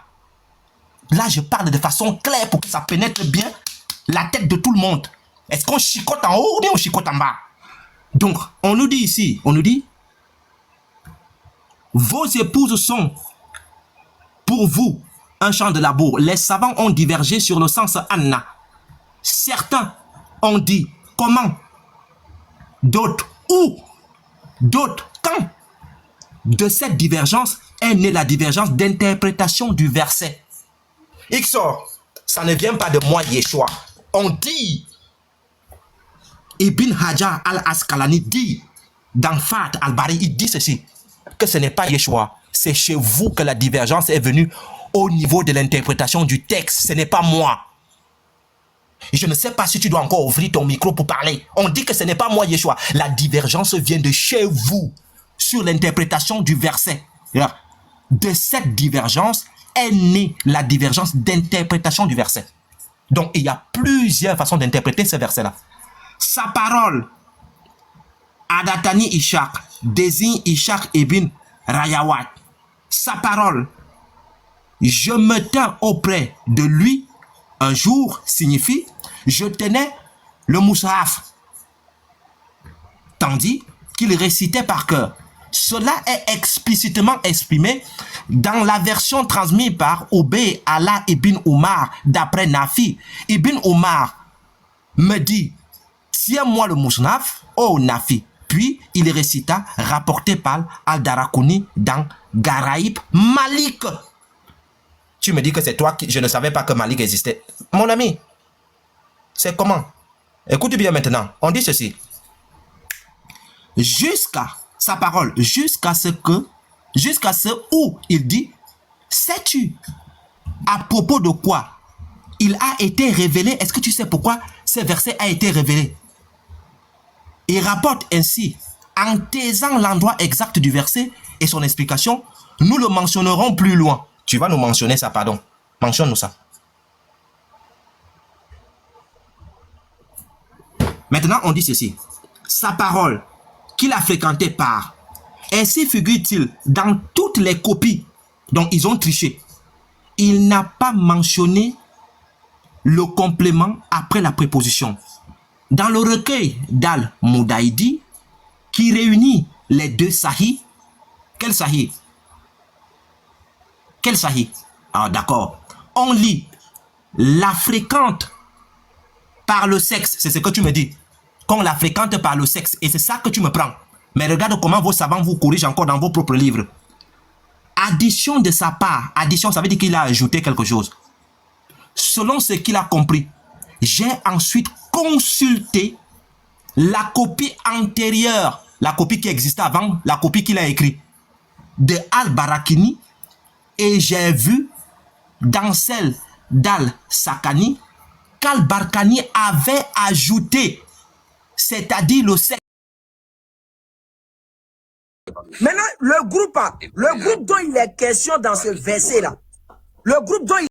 Là, je parle de façon claire pour que ça pénètre bien la tête de tout le monde. Est-ce qu'on chicote en haut ou bien on chicote en bas? Donc, on nous dit ici, on nous dit, vos épouses sont pour vous un champ de labour. Les savants ont divergé sur le sens Anna. Certains ont dit comment? D'autres où? D'autres pourtant, de cette divergence est née la divergence d'interprétation du verset. Ixor, ça ne vient pas de moi, Yeshua. On dit, Ibn Hajar al-Asqalani dit, dans Fath al-Bari, il dit ceci, que ce n'est pas Yeshua, c'est chez vous que la divergence est venue au niveau de l'interprétation du texte, ce n'est pas moi. Je ne sais pas si tu dois encore ouvrir ton micro pour parler. On dit que ce n'est pas moi, Yeshua. La divergence vient de chez vous sur l'interprétation du verset. De cette divergence est née la divergence d'interprétation du verset. Donc, il y a plusieurs façons d'interpréter ce verset-là. Sa parole, Adatani Ishaq, désigne Ishaq ibn Rayawat. Sa parole, je me tins auprès de lui un jour, signifie je tenais le Moussaf, tandis qu'il récitait par cœur. Cela est explicitement exprimé dans la version transmise par Ubay Allah ibn Umar d'après Nafi. Ibn Umar me dit, tiens-moi le Moussaf, oh Nafi. Puis il récita, rapporté par Al-Darakuni dans Garaïb Malik. Tu me dis que c'est toi qui... Je ne savais pas que Malik existait. Mon ami, c'est comment? Écoute bien maintenant. On dit ceci. Jusqu'à sa parole, jusqu'à ce où il dit, sais-tu à propos de quoi il a été révélé? Est-ce que tu sais pourquoi ce verset a été révélé? Il rapporte ainsi, en taisant l'endroit exact du verset et son explication, nous le mentionnerons plus loin. Tu vas nous mentionner ça, pardon. Mentionne-nous ça. Maintenant, on dit ceci. Sa parole qu'il a fréquentée par. Ainsi figure-t-il dans toutes les copies dont ils ont triché. Il n'a pas mentionné le complément après la préposition. Dans le recueil d'Al-Moudaïdi, qui réunit les deux sahih, quel sahih? Quel sahih? Ah d'accord. On lit la fréquente par le sexe, c'est ce que tu me dis. Qu'on la fréquente par le sexe, et c'est ça que tu me prends. Mais regarde comment vos savants vous corrigent encore dans vos propres livres. Addition de sa part, addition ça veut dire qu'il a ajouté quelque chose. Selon ce qu'il a compris, j'ai ensuite consulté la copie antérieure, la copie qui existait avant, la copie qu'il a écrite, de Al-Barakini, et j'ai vu dans celle d'Al-Sakani qu'Al-Barkani avait ajouté, c'est-à-dire le sexe. Maintenant, le groupe dont il est question dans ce verset-là, le groupe dont il